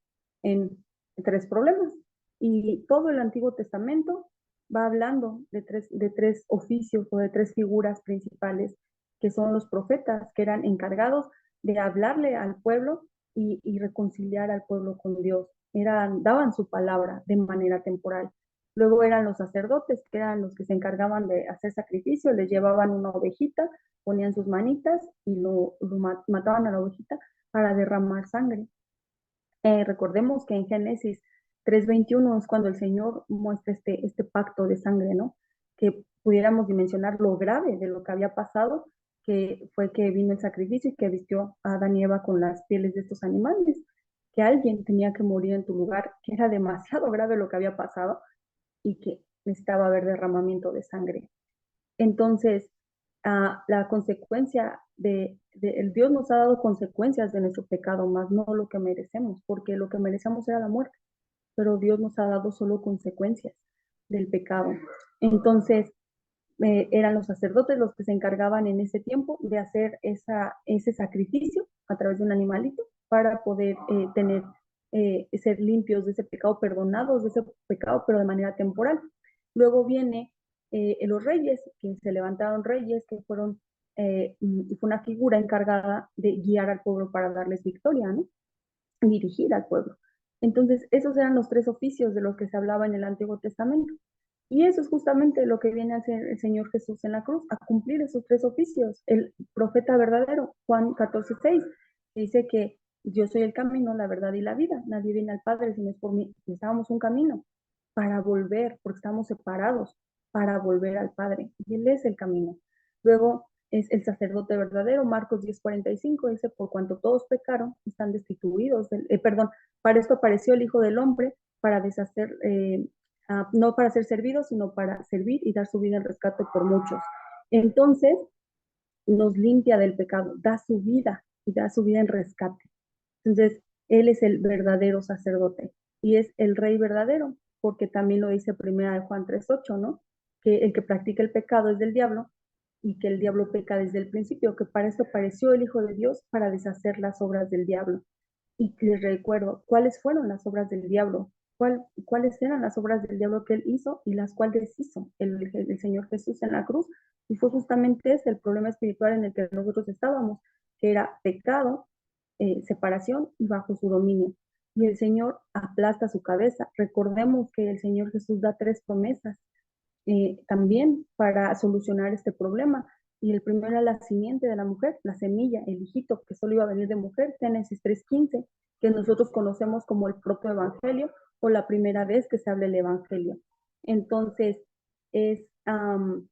en tres problemas, y todo el Antiguo Testamento va hablando de tres oficios o de tres figuras principales, que son los profetas, que eran encargados de hablarle al pueblo y reconciliar al pueblo con Dios. Daban su palabra de manera temporal. Luego eran los sacerdotes, que eran los que se encargaban de hacer sacrificio, les llevaban una ovejita, ponían sus manitas y lo mataban a la ovejita para derramar sangre. Recordemos que en Génesis 3:21 es cuando el Señor muestra este pacto de sangre, ¿no? Que pudiéramos dimensionar lo grave de lo que había pasado, que fue que vino el sacrificio y que vistió a Adán y Eva con las pieles de estos animales, que alguien tenía que morir en tu lugar, que era demasiado grave lo que había pasado y que necesitaba haber derramamiento de sangre. Entonces, la consecuencia el Dios nos ha dado consecuencias de nuestro pecado, más no lo que merecemos, porque lo que merecemos era la muerte, pero Dios nos ha dado solo consecuencias del pecado. Entonces, eran los sacerdotes los que se encargaban en ese tiempo de hacer ese sacrificio a través de un animalito para poder ser limpios de ese pecado, perdonados de ese pecado, pero de manera temporal. Luego viene los reyes, que se levantaron reyes, que fueron, fue una figura encargada de guiar al pueblo para darles victoria, ¿no? Dirigir al pueblo. Entonces, esos eran los tres oficios de los que se hablaba en el Antiguo Testamento. Y eso es justamente lo que viene a hacer el Señor Jesús en la cruz, a cumplir esos tres oficios. El profeta verdadero, Juan 14:6, dice que yo soy el camino, la verdad y la vida. Nadie viene al Padre si no es por mí. Necesitábamos un camino para volver, porque estamos separados, para volver al Padre. Y Él es el camino. Luego es el sacerdote verdadero, Marcos 10:45, dice, por cuanto todos pecaron, están destituidos. Para esto apareció el Hijo del Hombre, para deshacer, no para ser servido, sino para servir y dar su vida en rescate por muchos. Entonces, nos limpia del pecado, da su vida y da su vida en rescate. Entonces, Él es el verdadero sacerdote y es el Rey verdadero, porque también lo dice primera de Juan 3:8, ¿no? Que el que practica el pecado es del diablo y que el diablo peca desde el principio, que para eso apareció el Hijo de Dios, para deshacer las obras del diablo. Y les recuerdo, ¿cuáles fueron las obras del diablo? ¿Cuáles eran las obras del diablo que él hizo y las cuales hizo el Señor Jesús en la cruz? Y fue justamente ese el problema espiritual en el que nosotros estábamos, que era pecado, separación y bajo su dominio. Y el Señor aplasta su cabeza. Recordemos que el Señor Jesús da tres promesas también para solucionar este problema. Y el primero era la simiente de la mujer, la semilla, el hijito que solo iba a venir de mujer, Génesis 3:15, que nosotros conocemos como el protoevangelio o la primera vez que se habla el evangelio. Entonces, es, um,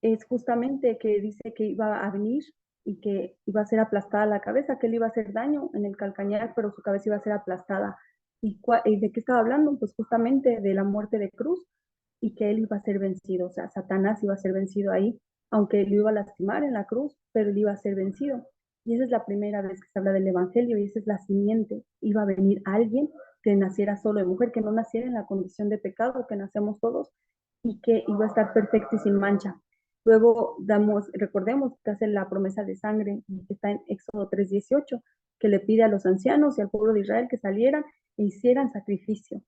es justamente que dice que iba a venir y que iba a ser aplastada la cabeza, que él iba a hacer daño en el calcañar, pero su cabeza iba a ser aplastada. ¿Y de qué estaba hablando? Pues justamente de la muerte de cruz y que él iba a ser vencido, o sea, Satanás iba a ser vencido ahí, aunque él iba a lastimar en la cruz, pero él iba a ser vencido. Y esa es la primera vez que se habla del Evangelio y esa es la simiente. Iba a venir alguien que naciera solo de mujer, que no naciera en la condición de pecado que nacemos todos y que iba a estar perfecto y sin mancha. Luego recordemos que hace la promesa de sangre, que está en Éxodo 3:18, que le pide a los ancianos y al pueblo de Israel que salieran e hicieran sacrificio,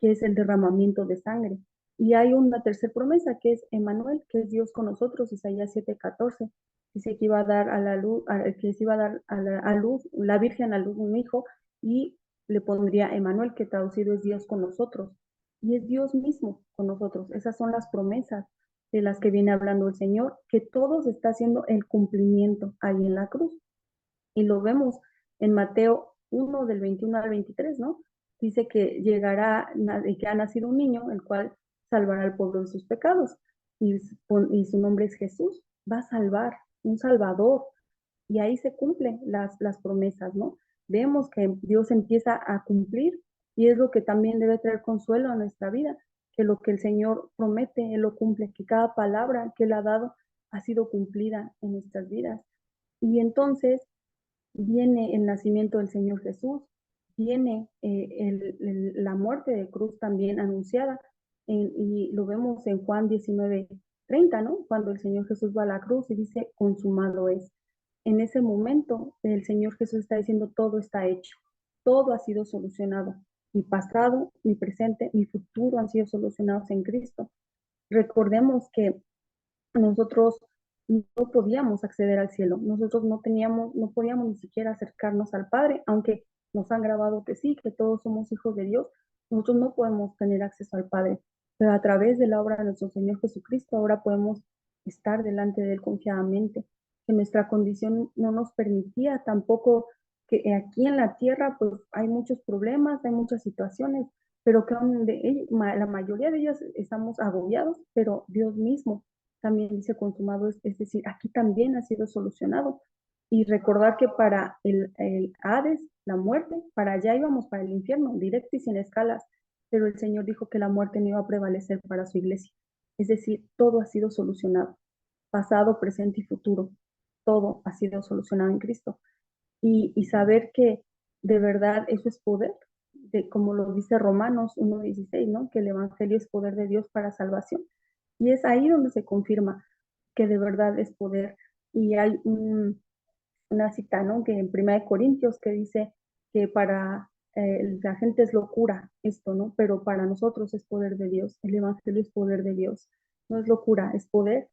que es el derramamiento de sangre. Y hay una tercera promesa que es Emmanuel, que es Dios con nosotros, Isaías 7:14. Dice que iba a dar a la luz, que se iba a dar a luz, la Virgen a luz un hijo y le pondría Emmanuel, que traducido es Dios con nosotros. Y es Dios mismo con nosotros. Esas son las promesas de las que viene hablando el Señor, que todos está haciendo el cumplimiento ahí en la cruz. Y lo vemos en Mateo 1 del 21 al 23, ¿no? Dice que llegará y que ha nacido un niño, el cual salvará al pueblo de sus pecados. Y su nombre es Jesús, va a salvar, un salvador. Y ahí se cumplen las promesas, ¿no? Vemos que Dios empieza a cumplir y es lo que también debe traer consuelo a nuestra vida, que lo que el Señor promete, Él lo cumple, que cada palabra que Él ha dado ha sido cumplida en nuestras vidas. Y entonces viene el nacimiento del Señor Jesús, viene la muerte de cruz también anunciada, y lo vemos en Juan 19:30, ¿no? Cuando el Señor Jesús va a la cruz y dice, consumado es. En ese momento, el Señor Jesús está diciendo, todo está hecho, todo ha sido solucionado. Mi pasado, mi presente, mi futuro han sido solucionados en Cristo. Recordemos que nosotros no podíamos acceder al cielo, nosotros no podíamos ni siquiera acercarnos al Padre, aunque nos han grabado que sí, que todos somos hijos de Dios, nosotros no podemos tener acceso al Padre, pero a través de la obra de nuestro Señor Jesucristo ahora podemos estar delante de Él confiadamente, que nuestra condición no nos permitía tampoco, que aquí en la tierra pues hay muchos problemas, hay muchas situaciones, pero que la mayoría de ellas estamos agobiados, pero Dios mismo también dice consumado, es decir, aquí también ha sido solucionado. Y recordar que para el Hades, la muerte, para allá íbamos, para el infierno, directo y sin escalas, pero el Señor dijo que la muerte no iba a prevalecer para su iglesia. Es decir, todo ha sido solucionado, pasado, presente y futuro, todo ha sido solucionado en Cristo. Y saber que de verdad eso es poder, como lo dice Romanos 1:16, ¿no? Que el Evangelio es poder de Dios para salvación. Y es ahí donde se confirma que de verdad es poder. Y hay una cita, ¿no? Que en 1 Corintios que dice que para la gente es locura esto, ¿no? Pero para nosotros es poder de Dios. El Evangelio es poder de Dios. No es locura, es poder.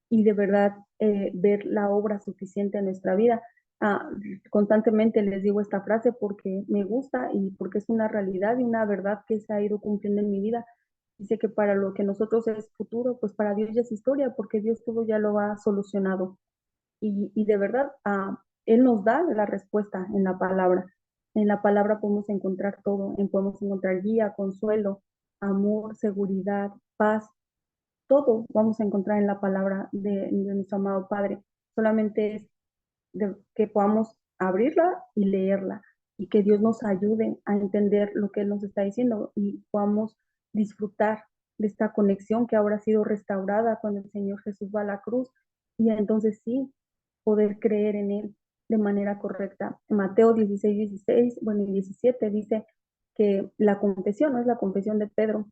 Y de verdad ver la obra suficiente en nuestra vida. Ah, constantemente les digo esta frase porque me gusta y porque es una realidad y una verdad que se ha ido cumpliendo en mi vida. Dice que para lo que nosotros es futuro, pues para Dios ya es historia, porque Dios todo ya lo ha solucionado. Y de verdad, Él nos da la respuesta en la palabra. En la palabra podemos encontrar todo, podemos encontrar guía, consuelo, amor, seguridad, paz, todo vamos a encontrar en la palabra de nuestro amado Padre. Solamente es que podamos abrirla y leerla y que Dios nos ayude a entender lo que Él nos está diciendo y podamos disfrutar de esta conexión que ahora ha sido restaurada cuando el Señor Jesús va a la cruz y entonces sí poder creer en Él de manera correcta. En Mateo 16, bueno, y 17 dice que la confesión, ¿no? Es la confesión de Pedro,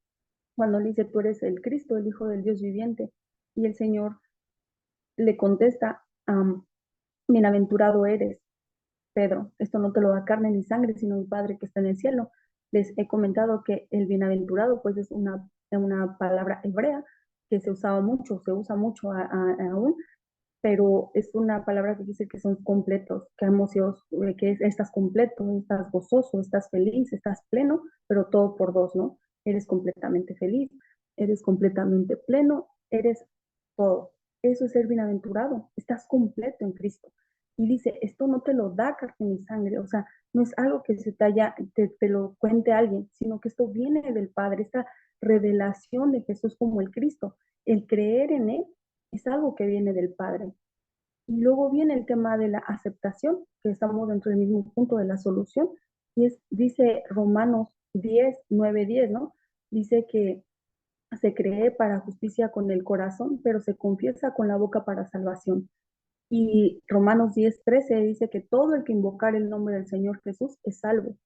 cuando le dice, tú eres el Cristo, el Hijo del Dios viviente. Y el Señor le contesta, bienaventurado eres, Pedro, esto no te lo da carne ni sangre, sino mi Padre que está en el cielo. Les he comentado que el bienaventurado, pues es una palabra hebrea que se usaba mucho, se usa mucho aún, pero es una palabra que dice que son completos, que emociones, que estás completo, estás gozoso, estás feliz, estás pleno, pero todo por dos, ¿no? Eres completamente feliz, eres completamente pleno, eres todo. Eso es ser bienaventurado, estás completo en Cristo. Y dice, esto no te lo da carne ni sangre, o sea, no es algo que te lo cuente alguien, sino que esto viene del Padre, esta revelación de Jesús como el Cristo, el creer en Él es algo que viene del Padre. Y luego viene el tema de la aceptación, que estamos dentro del mismo punto de la solución, y dice Romanos 10, 9, 10, ¿no? Dice que se cree para justicia con el corazón, pero se confiesa con la boca para salvación. Y Romanos 10, 13 dice que todo el que invocar el nombre del Señor Jesús es salvo.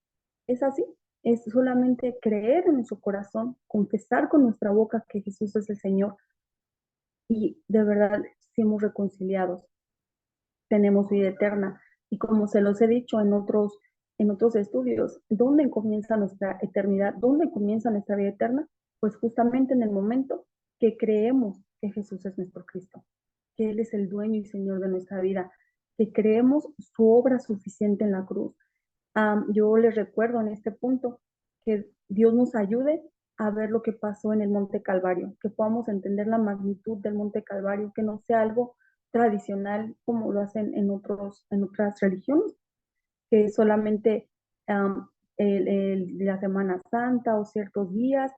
Es así, es solamente creer en nuestro corazón, confesar con nuestra boca que Jesús es el Señor y de verdad somos reconciliados, tenemos vida eterna. Y como se los he dicho en otros estudios, ¿dónde comienza nuestra eternidad? ¿Dónde comienza nuestra vida eterna? Pues justamente en el momento que creemos que Jesús es nuestro Cristo, que Él es el dueño y Señor de nuestra vida, que creemos su obra suficiente en la cruz. Yo les recuerdo en este punto que Dios nos ayude a ver lo que pasó en el Monte Calvario, que podamos entender la magnitud del Monte Calvario, que no sea algo tradicional como lo hacen en otras religiones, que solamente um, la Semana Santa o ciertos días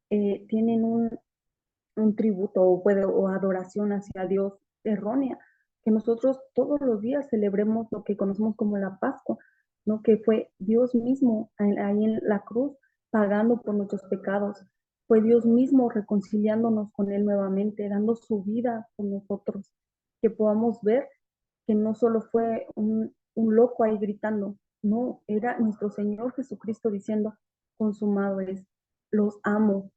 tienen un tributo o adoración hacia Dios errónea, que nosotros todos los días celebremos lo que conocemos como la Pascua, ¿no? Que fue Dios mismo ahí en la cruz pagando por nuestros pecados, fue Dios mismo reconciliándonos con Él nuevamente, dando su vida por nosotros, que podamos ver que no solo fue un loco ahí gritando, no, era nuestro Señor Jesucristo diciendo, consumado es, los amo,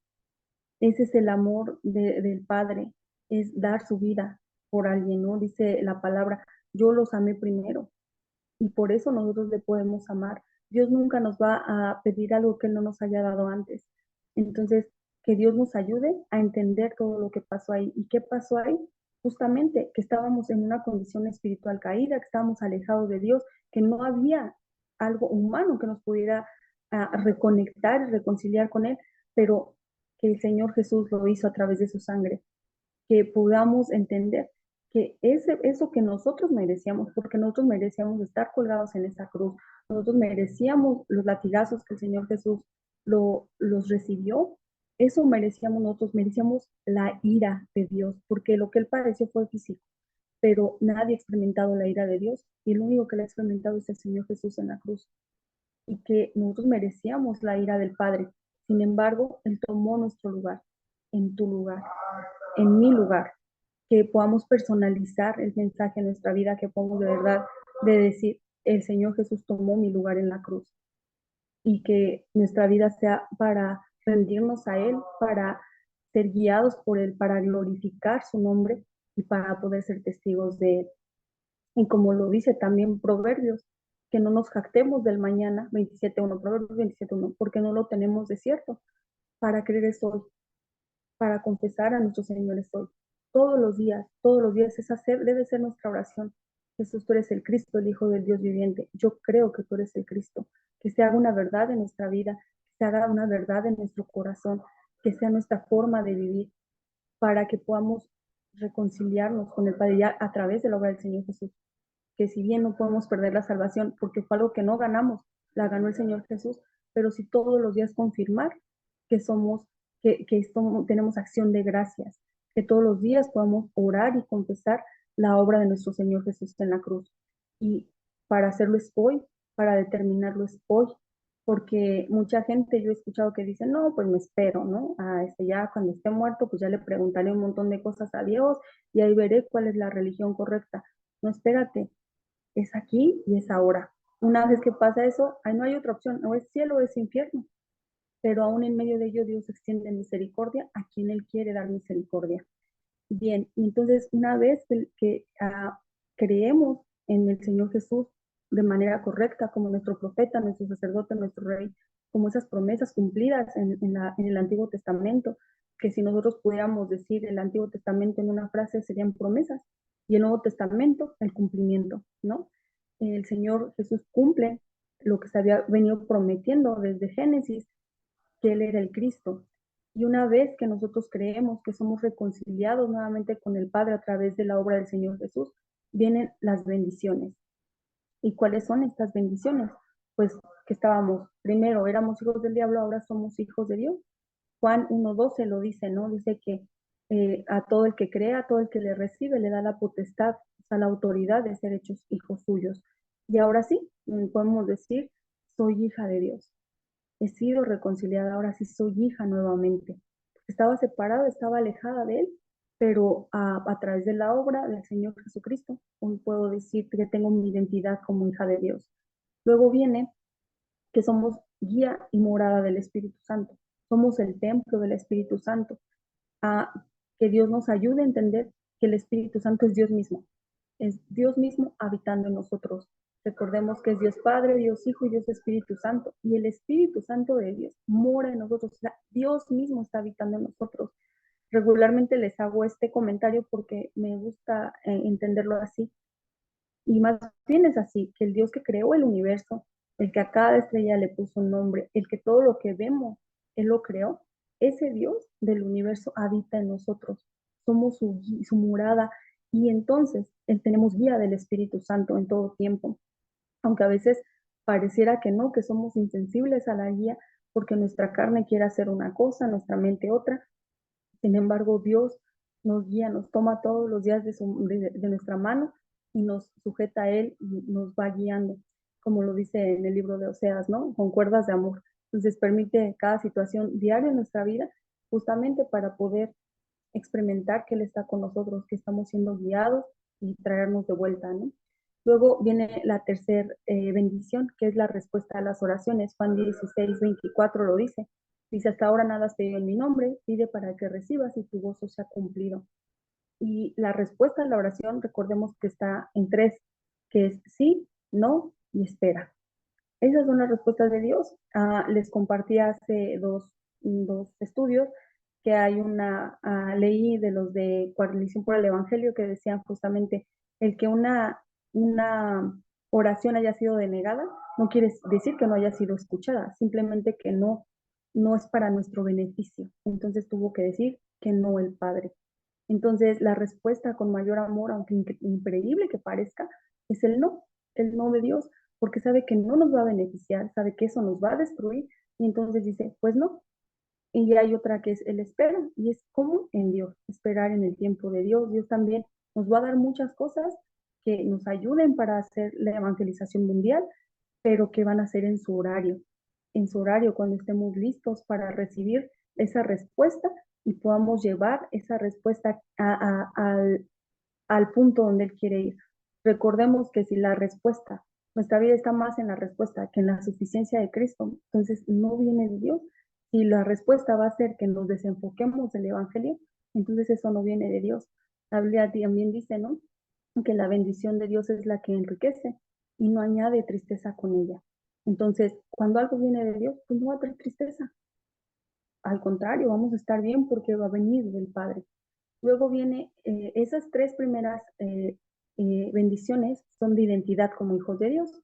ese es el amor del Padre, es dar su vida por alguien, ¿no? Dice la palabra, yo los amé primero y por eso nosotros le podemos amar. Dios nunca nos va a pedir algo que Él no nos haya dado antes. Entonces, que Dios nos ayude a entender todo lo que pasó ahí. ¿Y qué pasó ahí? Justamente que estábamos en una condición espiritual caída, que estábamos alejados de Dios, que no había algo humano que nos pudiera reconectar y reconciliar con Él, pero que el Señor Jesús lo hizo a través de su sangre, que podamos entender que eso que nosotros merecíamos, porque nosotros merecíamos estar colgados en esa cruz, nosotros merecíamos los latigazos que el Señor Jesús los recibió, eso merecíamos nosotros, merecíamos la ira de Dios, porque lo que Él padeció fue físico, pero nadie ha experimentado la ira de Dios, y el único que la ha experimentado es el Señor Jesús en la cruz, y que nosotros merecíamos la ira del Padre. Sin embargo, Él tomó nuestro lugar, en tu lugar, en mi lugar, que podamos personalizar el mensaje en nuestra vida, que podamos de verdad de decir, el Señor Jesús tomó mi lugar en la cruz y que nuestra vida sea para rendirnos a Él, para ser guiados por Él para glorificar su nombre y para poder ser testigos de Él. Y como lo dice también Proverbios, que no nos jactemos del mañana, 27.1, Proverbios 27.1, porque no lo tenemos de cierto. Para creer es hoy, para confesar a nuestro Señor es hoy. Todos los días debe ser nuestra oración. Jesús, tú eres el Cristo, el Hijo del Dios viviente. Yo creo que tú eres el Cristo. Que se haga una verdad en nuestra vida, que se haga una verdad en nuestro corazón, que sea nuestra forma de vivir, para que podamos reconciliarnos con el Padre ya a través de la obra del Señor Jesús. Que si bien no podemos perder la salvación, porque fue algo que no ganamos, la ganó el Señor Jesús, pero sí todos los días confirmar que tenemos acción de gracias, que todos los días podamos orar y confesar la obra de nuestro Señor Jesús en la cruz. Y para hacerlo es hoy, para determinarlo es hoy, porque mucha gente yo he escuchado que dice, no, pues me espero, ¿no? Ya cuando esté muerto, pues ya le preguntaré un montón de cosas a Dios y ahí veré cuál es la religión correcta. No, espérate, es aquí y es ahora. Una vez que pasa eso, ahí no hay otra opción, o es cielo o es infierno, pero aún en medio de ello Dios extiende misericordia a quien Él quiere dar misericordia. Bien, y entonces una vez que creemos en el Señor Jesús de manera correcta, como nuestro profeta, nuestro sacerdote, nuestro rey, como esas promesas cumplidas en el Antiguo Testamento, que si nosotros pudiéramos decir el Antiguo Testamento en una frase serían promesas, y el Nuevo Testamento el cumplimiento, ¿no? El Señor Jesús cumple lo que se había venido prometiendo desde Génesis, que Él era el Cristo. Y una vez que nosotros creemos que somos reconciliados nuevamente con el Padre a través de la obra del Señor Jesús, vienen las bendiciones. ¿Y cuáles son estas bendiciones? Pues que primero éramos hijos del diablo, ahora somos hijos de Dios. Juan 1:12 lo dice, ¿no? Dice que a todo el que crea, a todo el que le recibe, le da la potestad, o sea, la autoridad de ser hechos hijos suyos. Y ahora sí, podemos decir, soy hija de Dios. He sido reconciliada, ahora sí soy hija nuevamente. Estaba separada, estaba alejada de Él, pero a través de la obra del Señor Jesucristo, hoy puedo decir que tengo mi identidad como hija de Dios. Luego viene que somos guía y morada del Espíritu Santo. Somos el templo del Espíritu Santo. A que Dios nos ayude a entender que el Espíritu Santo es Dios mismo. Es Dios mismo habitando en nosotros. Recordemos que es Dios Padre, Dios Hijo y Dios Espíritu Santo. Y el Espíritu Santo de Dios mora en nosotros. O sea, Dios mismo está habitando en nosotros. Regularmente les hago este comentario porque me gusta entenderlo así. Y más bien es así, que el Dios que creó el universo, el que a cada estrella le puso un nombre, el que todo lo que vemos, Él lo creó, ese Dios del universo habita en nosotros. Somos su morada y entonces tenemos guía del Espíritu Santo en todo tiempo. Aunque a veces pareciera que no, que somos insensibles a la guía porque nuestra carne quiere hacer una cosa, nuestra mente otra. Sin embargo, Dios nos guía, nos toma todos los días de nuestra mano y nos sujeta a Él y nos va guiando, como lo dice en el libro de Oseas, ¿no? Con cuerdas de amor. Entonces permite cada situación diaria en nuestra vida justamente para poder experimentar que Él está con nosotros, que estamos siendo guiados y traernos de vuelta, ¿no? Luego viene la tercera bendición, que es la respuesta a las oraciones. Juan 16:24 lo dice. Dice, hasta ahora nada has pedido en mi nombre, pide para que recibas y tu gozo sea cumplido. Y la respuesta a la oración, recordemos que está en tres, que es sí, no y espera. Esas son las respuestas de Dios. Les compartí hace dos estudios que hay leí de los de Coalición por el Evangelio que decían justamente el que una oración haya sido denegada no quiere decir que no haya sido escuchada, simplemente que no es para nuestro beneficio. Entonces tuvo que decir que no el Padre. Entonces la respuesta con mayor amor, aunque increíble que parezca, es el no de Dios, porque sabe que no nos va a beneficiar, sabe que eso nos va a destruir, y entonces dice, pues no. Y hay otra que es el espera, y es como en Dios, esperar en el tiempo de Dios. Dios también nos va a dar muchas cosas que nos ayuden para hacer la evangelización mundial, pero que van a ser en su horario, cuando estemos listos para recibir esa respuesta y podamos llevar esa respuesta al punto donde Él quiere ir. Recordemos que si la respuesta, nuestra vida está más en la respuesta que en la suficiencia de Cristo, entonces no viene de Dios, Si la respuesta va a ser que nos desenfoquemos del Evangelio, entonces eso no viene de Dios. La Biblia también dice, ¿no? Que la bendición de Dios es la que enriquece y no añade tristeza con ella. Entonces, cuando algo viene de Dios, pues no va a traer tristeza. Al contrario, vamos a estar bien porque va a venir del Padre. Luego viene, esas tres primeras bendiciones son de identidad como hijos de Dios.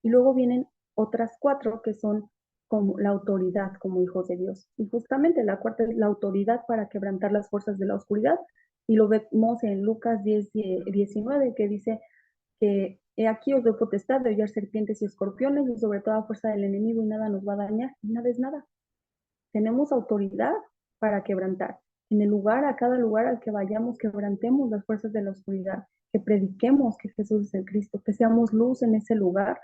Y luego vienen otras cuatro que son como la autoridad como hijos de Dios. Y justamente la cuarta es la autoridad para quebrantar las fuerzas de la oscuridad. Y lo vemos en Lucas 10:19, que dice que he aquí os doy potestad de hollar serpientes y escorpiones y sobre toda fuerza del enemigo y nada nos va a dañar. Y nada es nada. Tenemos autoridad para quebrantar. En el lugar, a cada lugar al que vayamos, quebrantemos las fuerzas de la oscuridad, que prediquemos que Jesús es el Cristo, que seamos luz en ese lugar,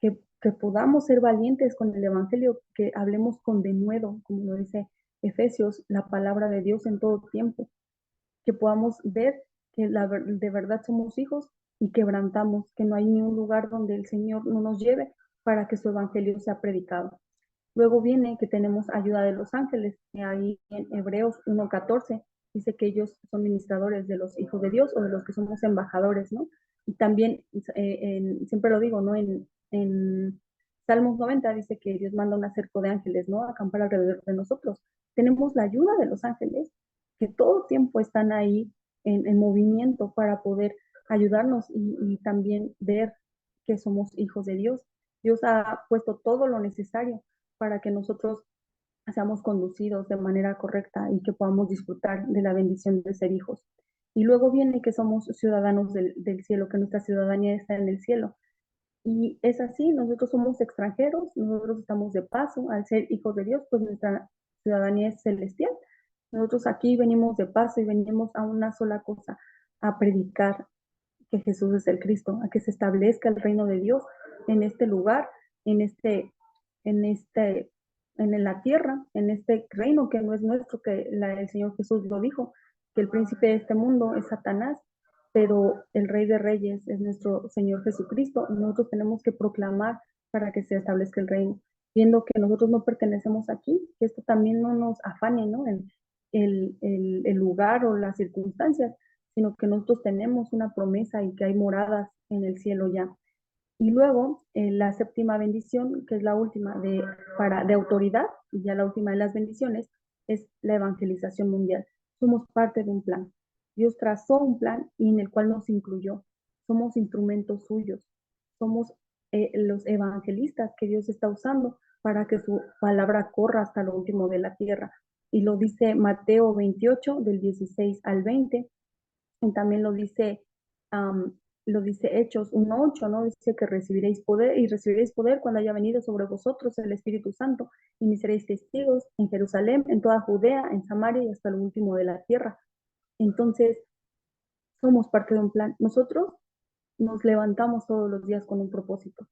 que podamos ser valientes con el Evangelio, que hablemos con denuedo, como lo dice Efesios, la palabra de Dios en todo tiempo, que podamos ver que de verdad somos hijos y quebrantamos, que no hay ni un lugar donde el Señor no nos lleve para que su Evangelio sea predicado. Luego viene que tenemos ayuda de los ángeles, que ahí en Hebreos 1:14 dice que ellos son ministradores de los hijos de Dios o de los que somos embajadores, ¿no? Y también, siempre lo digo, ¿no? En Salmos 90 dice que Dios manda un acerco de ángeles, ¿no? A acampar alrededor de nosotros. Tenemos la ayuda de los ángeles, que todo tiempo están ahí en movimiento para poder ayudarnos y también ver que somos hijos de Dios. Dios ha puesto todo lo necesario para que nosotros seamos conducidos de manera correcta y que podamos disfrutar de la bendición de ser hijos. Y luego viene que somos ciudadanos del cielo, que nuestra ciudadanía está en el cielo. Y es así, nosotros somos extranjeros, nosotros estamos de paso, al ser hijos de Dios, pues nuestra ciudadanía es celestial. Nosotros aquí venimos de paso y venimos a una sola cosa, a predicar que Jesús es el Cristo, a que se establezca el reino de Dios en este lugar, en este, en este, en la tierra, en este reino que no es nuestro, que el Señor Jesús lo dijo, que el príncipe de este mundo es Satanás, pero el Rey de Reyes es nuestro Señor Jesucristo, y nosotros tenemos que proclamar para que se establezca el reino, viendo que nosotros no pertenecemos aquí, que esto también no nos afane, ¿no? El lugar o las circunstancias, sino que nosotros tenemos una promesa y que hay moradas en el cielo ya. Y luego la séptima bendición, que es la última de autoridad, y ya la última de las bendiciones, es la evangelización mundial. Somos parte de un plan. Dios trazó un plan y en el cual nos incluyó. Somos instrumentos suyos. Somos los evangelistas que Dios está usando para que su palabra corra hasta lo último de la tierra. Y lo dice Mateo 28, del 16 al 20, y también lo dice Hechos 1:8, ¿no? Dice que recibiréis poder cuando haya venido sobre vosotros el Espíritu Santo, y me seréis testigos en Jerusalén, en toda Judea, en Samaria y hasta lo último de la tierra. Entonces, somos parte de un plan. Nosotros nos levantamos todos los días con un propósito.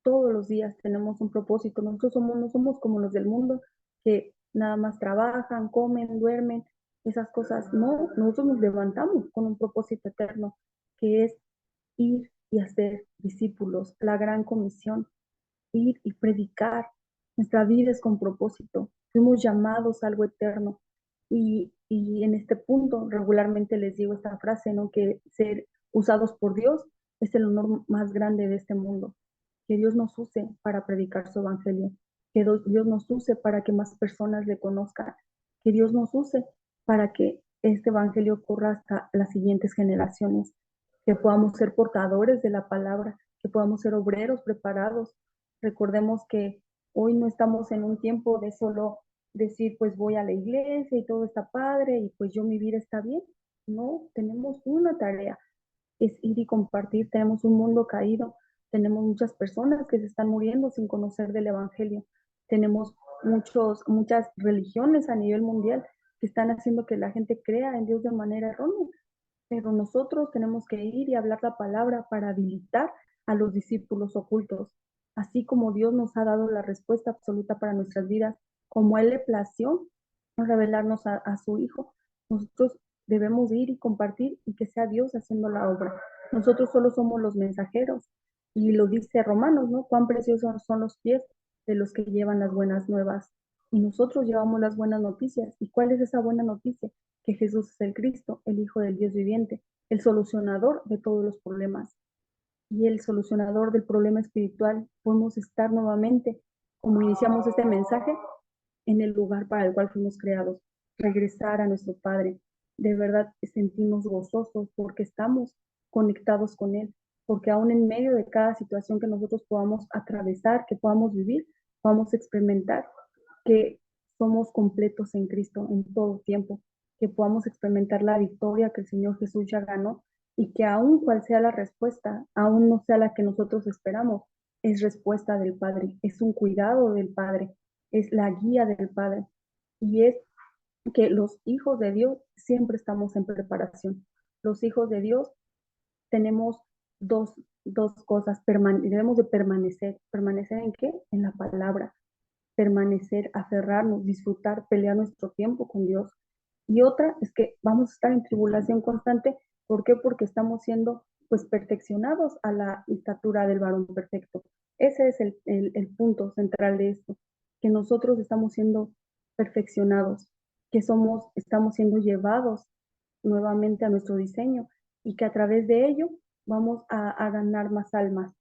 Todos los días tenemos un propósito. Nosotros no somos como los del mundo que nada más trabajan, comen, duermen, esas cosas. No, nosotros nos levantamos con un propósito eterno, que es ir y hacer discípulos, la gran comisión, ir y predicar. Nuestra vida es con propósito. Fuimos llamados a algo eterno. Y en este punto regularmente les digo esta frase, ¿no? Que ser usados por Dios es el honor más grande de este mundo. Que Dios nos use para predicar su evangelio. Que Dios nos use para que más personas le conozcan. Que Dios nos use para que este evangelio corra hasta las siguientes generaciones. Que podamos ser portadores de la palabra, que podamos ser obreros preparados. Recordemos que hoy no estamos en un tiempo de solo decir, pues voy a la iglesia y todo está padre y pues yo mi vida está bien. No, tenemos una tarea, es ir y compartir. Tenemos un mundo caído, tenemos muchas personas que se están muriendo sin conocer del Evangelio. Tenemos muchas religiones a nivel mundial que están haciendo que la gente crea en Dios de manera errónea. Pero nosotros tenemos que ir y hablar la palabra para habilitar a los discípulos ocultos, así como Dios nos ha dado la respuesta absoluta para nuestras vidas, como Él le plació revelarnos a su Hijo. Nosotros debemos ir y compartir y que sea Dios haciendo la obra. Nosotros solo somos los mensajeros. Y lo dice Romanos, ¿no? Cuán preciosos son los pies de los que llevan las buenas nuevas. y nosotros llevamos las buenas noticias. ¿Y cuál es esa buena noticia? Que Jesús es el Cristo, el Hijo del Dios viviente, el solucionador de todos los problemas y el solucionador del problema espiritual. Podemos estar nuevamente, como iniciamos este mensaje, en el lugar para el cual fuimos creados, regresar a nuestro Padre. De verdad sentimos gozosos porque estamos conectados con Él, porque aún en medio de cada situación que nosotros podamos atravesar, que podamos vivir, podamos experimentar que somos completos en Cristo en todo tiempo, que podamos experimentar la victoria que el Señor Jesús ya ganó y que aún cual sea la respuesta, aún no sea la que nosotros esperamos, es respuesta del Padre, es un cuidado del Padre, es la guía del Padre y es que los hijos de Dios siempre estamos en preparación. Los hijos de Dios tenemos dos cosas, debemos de permanecer. ¿Permanecer en qué? En la palabra. Permanecer, aferrarnos, disfrutar, pelear nuestro tiempo con Dios. Y otra es que vamos a estar en tribulación constante. ¿Por qué? Porque estamos siendo pues perfeccionados a la estatura del varón perfecto. Ese es el punto central de esto, que nosotros estamos siendo perfeccionados, que estamos siendo llevados nuevamente a nuestro diseño y que a través de ello vamos a ganar más almas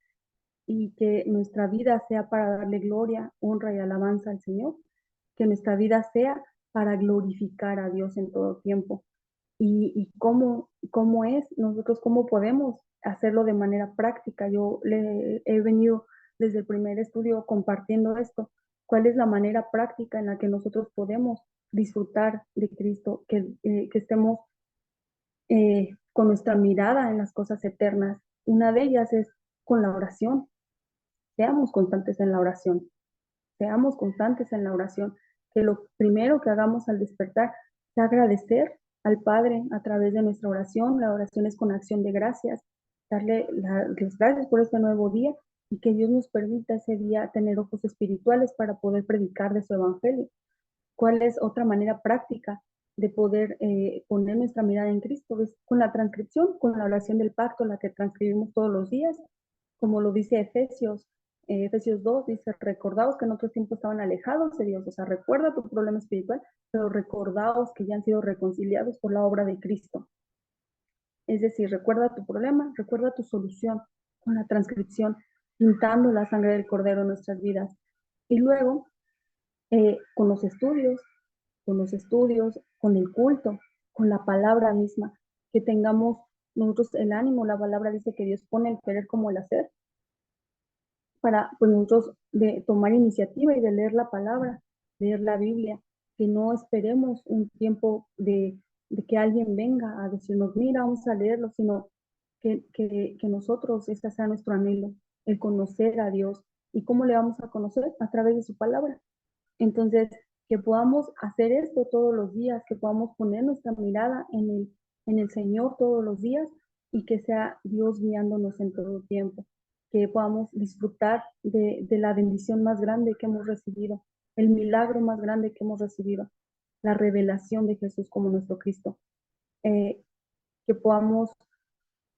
y que nuestra vida sea para darle gloria, honra y alabanza al Señor, que nuestra vida sea para glorificar a Dios en todo tiempo. Y cómo es, nosotros cómo podemos hacerlo de manera práctica. Yo le he venido desde el primer estudio compartiendo esto. ¿Cuál es la manera práctica en la que nosotros podemos disfrutar de Cristo, que estemos con nuestra mirada en las cosas eternas? Una de ellas es con la oración. Seamos constantes en la oración, seamos constantes en la oración, que lo primero que hagamos al despertar es agradecer al Padre a través de nuestra oración. La oración es con acción de gracias, darle las gracias por este nuevo día y que Dios nos permita ese día tener ojos espirituales para poder predicar de su evangelio. ¿Cuál es otra manera práctica de poder poner nuestra mirada en Cristo? Es con la transcripción, con la oración del pacto, la que transcribimos todos los días, como lo dice Efesios 2, dice, recordaos que en otro tiempo estaban alejados de Dios, o sea, recuerda tu problema espiritual, pero recordaos que ya han sido reconciliados por la obra de Cristo. Es decir, recuerda tu problema, recuerda tu solución con la transcripción, pintando la sangre del Cordero en nuestras vidas. Y luego, con los estudios, con el culto, con la palabra misma, que tengamos nosotros el ánimo. La palabra dice que Dios pone el querer como el hacer, para pues nosotros de tomar iniciativa y de leer la palabra, leer la Biblia, que no esperemos un tiempo de que alguien venga a decirnos, mira, vamos a leerlo, sino que nosotros, ese sea nuestro anhelo, el conocer a Dios. ¿Y cómo le vamos a conocer? A través de su palabra. Entonces, que podamos hacer esto todos los días, que podamos poner nuestra mirada en el Señor todos los días y que sea Dios guiándonos en todo tiempo, que podamos disfrutar de la bendición más grande que hemos recibido, el milagro más grande que hemos recibido, la revelación de Jesús como nuestro Cristo, eh, que podamos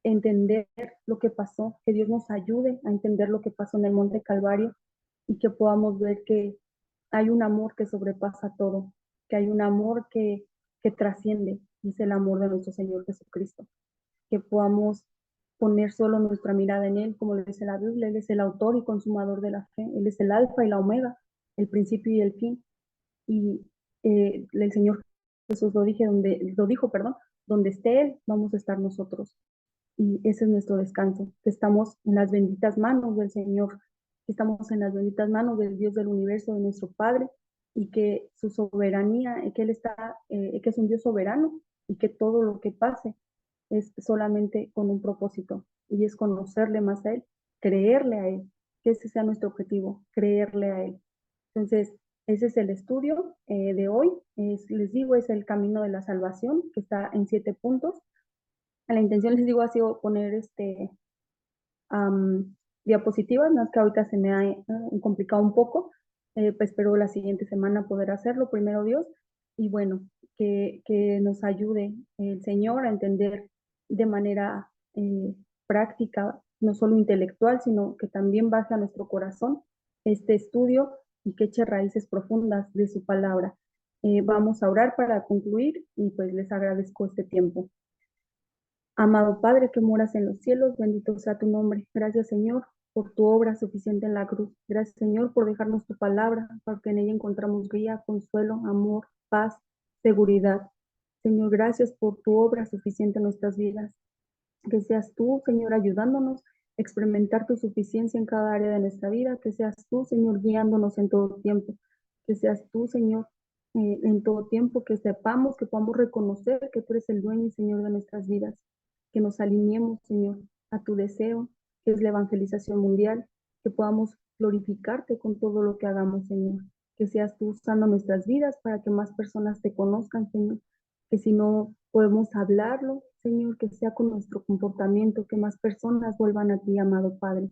entender lo que pasó, que Dios nos ayude a entender lo que pasó en el Monte Calvario y que podamos ver que hay un amor que sobrepasa todo, que hay un amor que trasciende, y es el amor de nuestro Señor Jesucristo. Que podamos poner solo nuestra mirada en Él, como lo dice la Biblia. Él es el autor y consumador de la fe, Él es el alfa y la omega, el principio y el fin. Y el Señor Jesús lo dijo, perdón, donde esté Él, vamos a estar nosotros. Y ese es nuestro descanso, que estamos en las benditas manos del Señor, que estamos en las benditas manos del Dios del universo, de nuestro Padre, y que su soberanía, que Él está, que es un Dios soberano, y que todo lo que pase es solamente con un propósito, y es conocerle más a Él, creerle a Él, que ese sea nuestro objetivo, creerle a Él. Entonces, ese es el estudio de hoy. Les digo, es el camino de la salvación, que está en 7 puntos. La intención, les digo, ha sido poner diapositivas, más que ahorita se me ha complicado un poco, pues espero la siguiente semana poder hacerlo, primero Dios, y bueno, que nos ayude el Señor a entender de manera práctica, no solo intelectual, sino que también baje a nuestro corazón este estudio y que eche raíces profundas de su palabra. Vamos a orar para concluir y pues les agradezco este tiempo. Amado Padre que moras en los cielos, bendito sea tu nombre. Gracias, Señor, por tu obra suficiente en la cruz. Gracias, Señor, por dejarnos tu palabra, porque en ella encontramos guía, consuelo, amor, paz, seguridad. Señor, gracias por tu obra suficiente en nuestras vidas. Que seas tú, Señor, ayudándonos a experimentar tu suficiencia en cada área de nuestra vida. Que seas tú, Señor, guiándonos en todo tiempo. Que seas tú, Señor, en todo tiempo, que sepamos, que podamos reconocer que tú eres el dueño y Señor de nuestras vidas. Que nos alineemos, Señor, a tu deseo, que es la evangelización mundial. Que podamos glorificarte con todo lo que hagamos, Señor. Que seas tú usando nuestras vidas para que más personas te conozcan, Señor. Que si no podemos hablarlo, Señor, que sea con nuestro comportamiento, que más personas vuelvan a ti, amado Padre.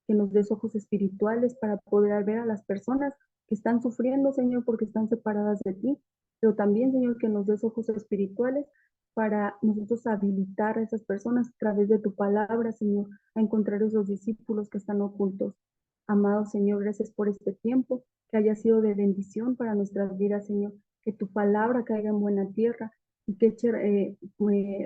Que nos des ojos espirituales para poder ver a las personas que están sufriendo, Señor, porque están separadas de ti. Pero también, Señor, que nos des ojos espirituales para nosotros habilitar a esas personas a través de tu palabra, Señor, a encontrar esos discípulos que están ocultos. Amado Señor, gracias por este tiempo, que haya sido de bendición para nuestras vidas, Señor. Que tu palabra caiga en buena tierra y que eche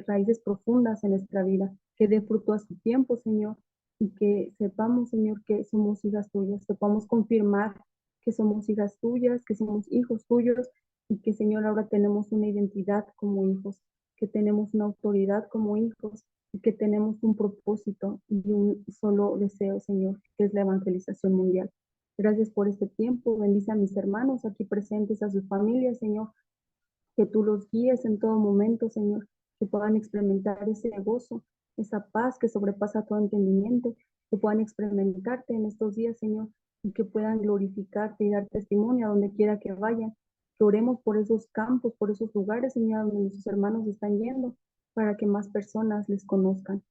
raíces profundas en nuestra vida, que dé fruto a su tiempo, Señor, y que sepamos, Señor, que somos hijas tuyas, que podamos confirmar que somos hijas tuyas, que somos hijos tuyos, y que, Señor, ahora tenemos una identidad como hijos, que tenemos una autoridad como hijos, y que tenemos un propósito y un solo deseo, Señor, que es la evangelización mundial. Gracias por este tiempo, bendice a mis hermanos aquí presentes, a sus familias, Señor, que tú los guíes en todo momento, Señor, que puedan experimentar ese gozo, esa paz que sobrepasa todo entendimiento, que puedan experimentarte en estos días, Señor, y que puedan glorificarte y dar testimonio a donde quiera que vayan. Que oremos por esos campos, por esos lugares, Señor, donde nuestros hermanos están yendo, para que más personas les conozcan.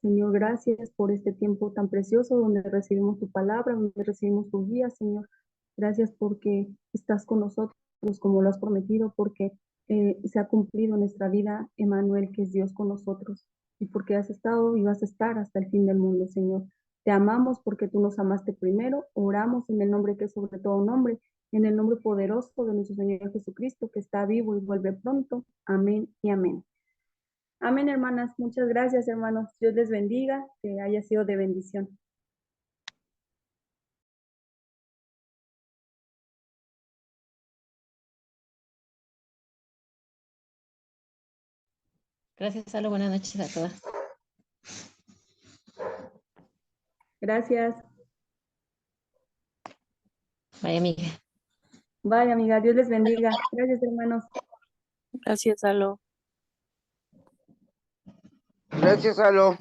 Señor, gracias por este tiempo tan precioso donde recibimos tu palabra, donde recibimos tu guía, Señor. Gracias porque estás con nosotros como lo has prometido, porque se ha cumplido en nuestra vida, Emmanuel, que es Dios con nosotros, y porque has estado y vas a estar hasta el fin del mundo, Señor. Te amamos porque tú nos amaste primero. Oramos en el nombre que es sobre todo nombre, en el nombre poderoso de nuestro Señor Jesucristo, que está vivo y vuelve pronto. Amén y amén. Amén, hermanas. Muchas gracias, hermanos. Dios les bendiga, que haya sido de bendición. Gracias, Salo. Buenas noches a todas. Gracias. Bye, amiga. Bye, amiga. Dios les bendiga. Gracias, hermanos. Gracias, Alo. Gracias, Alo.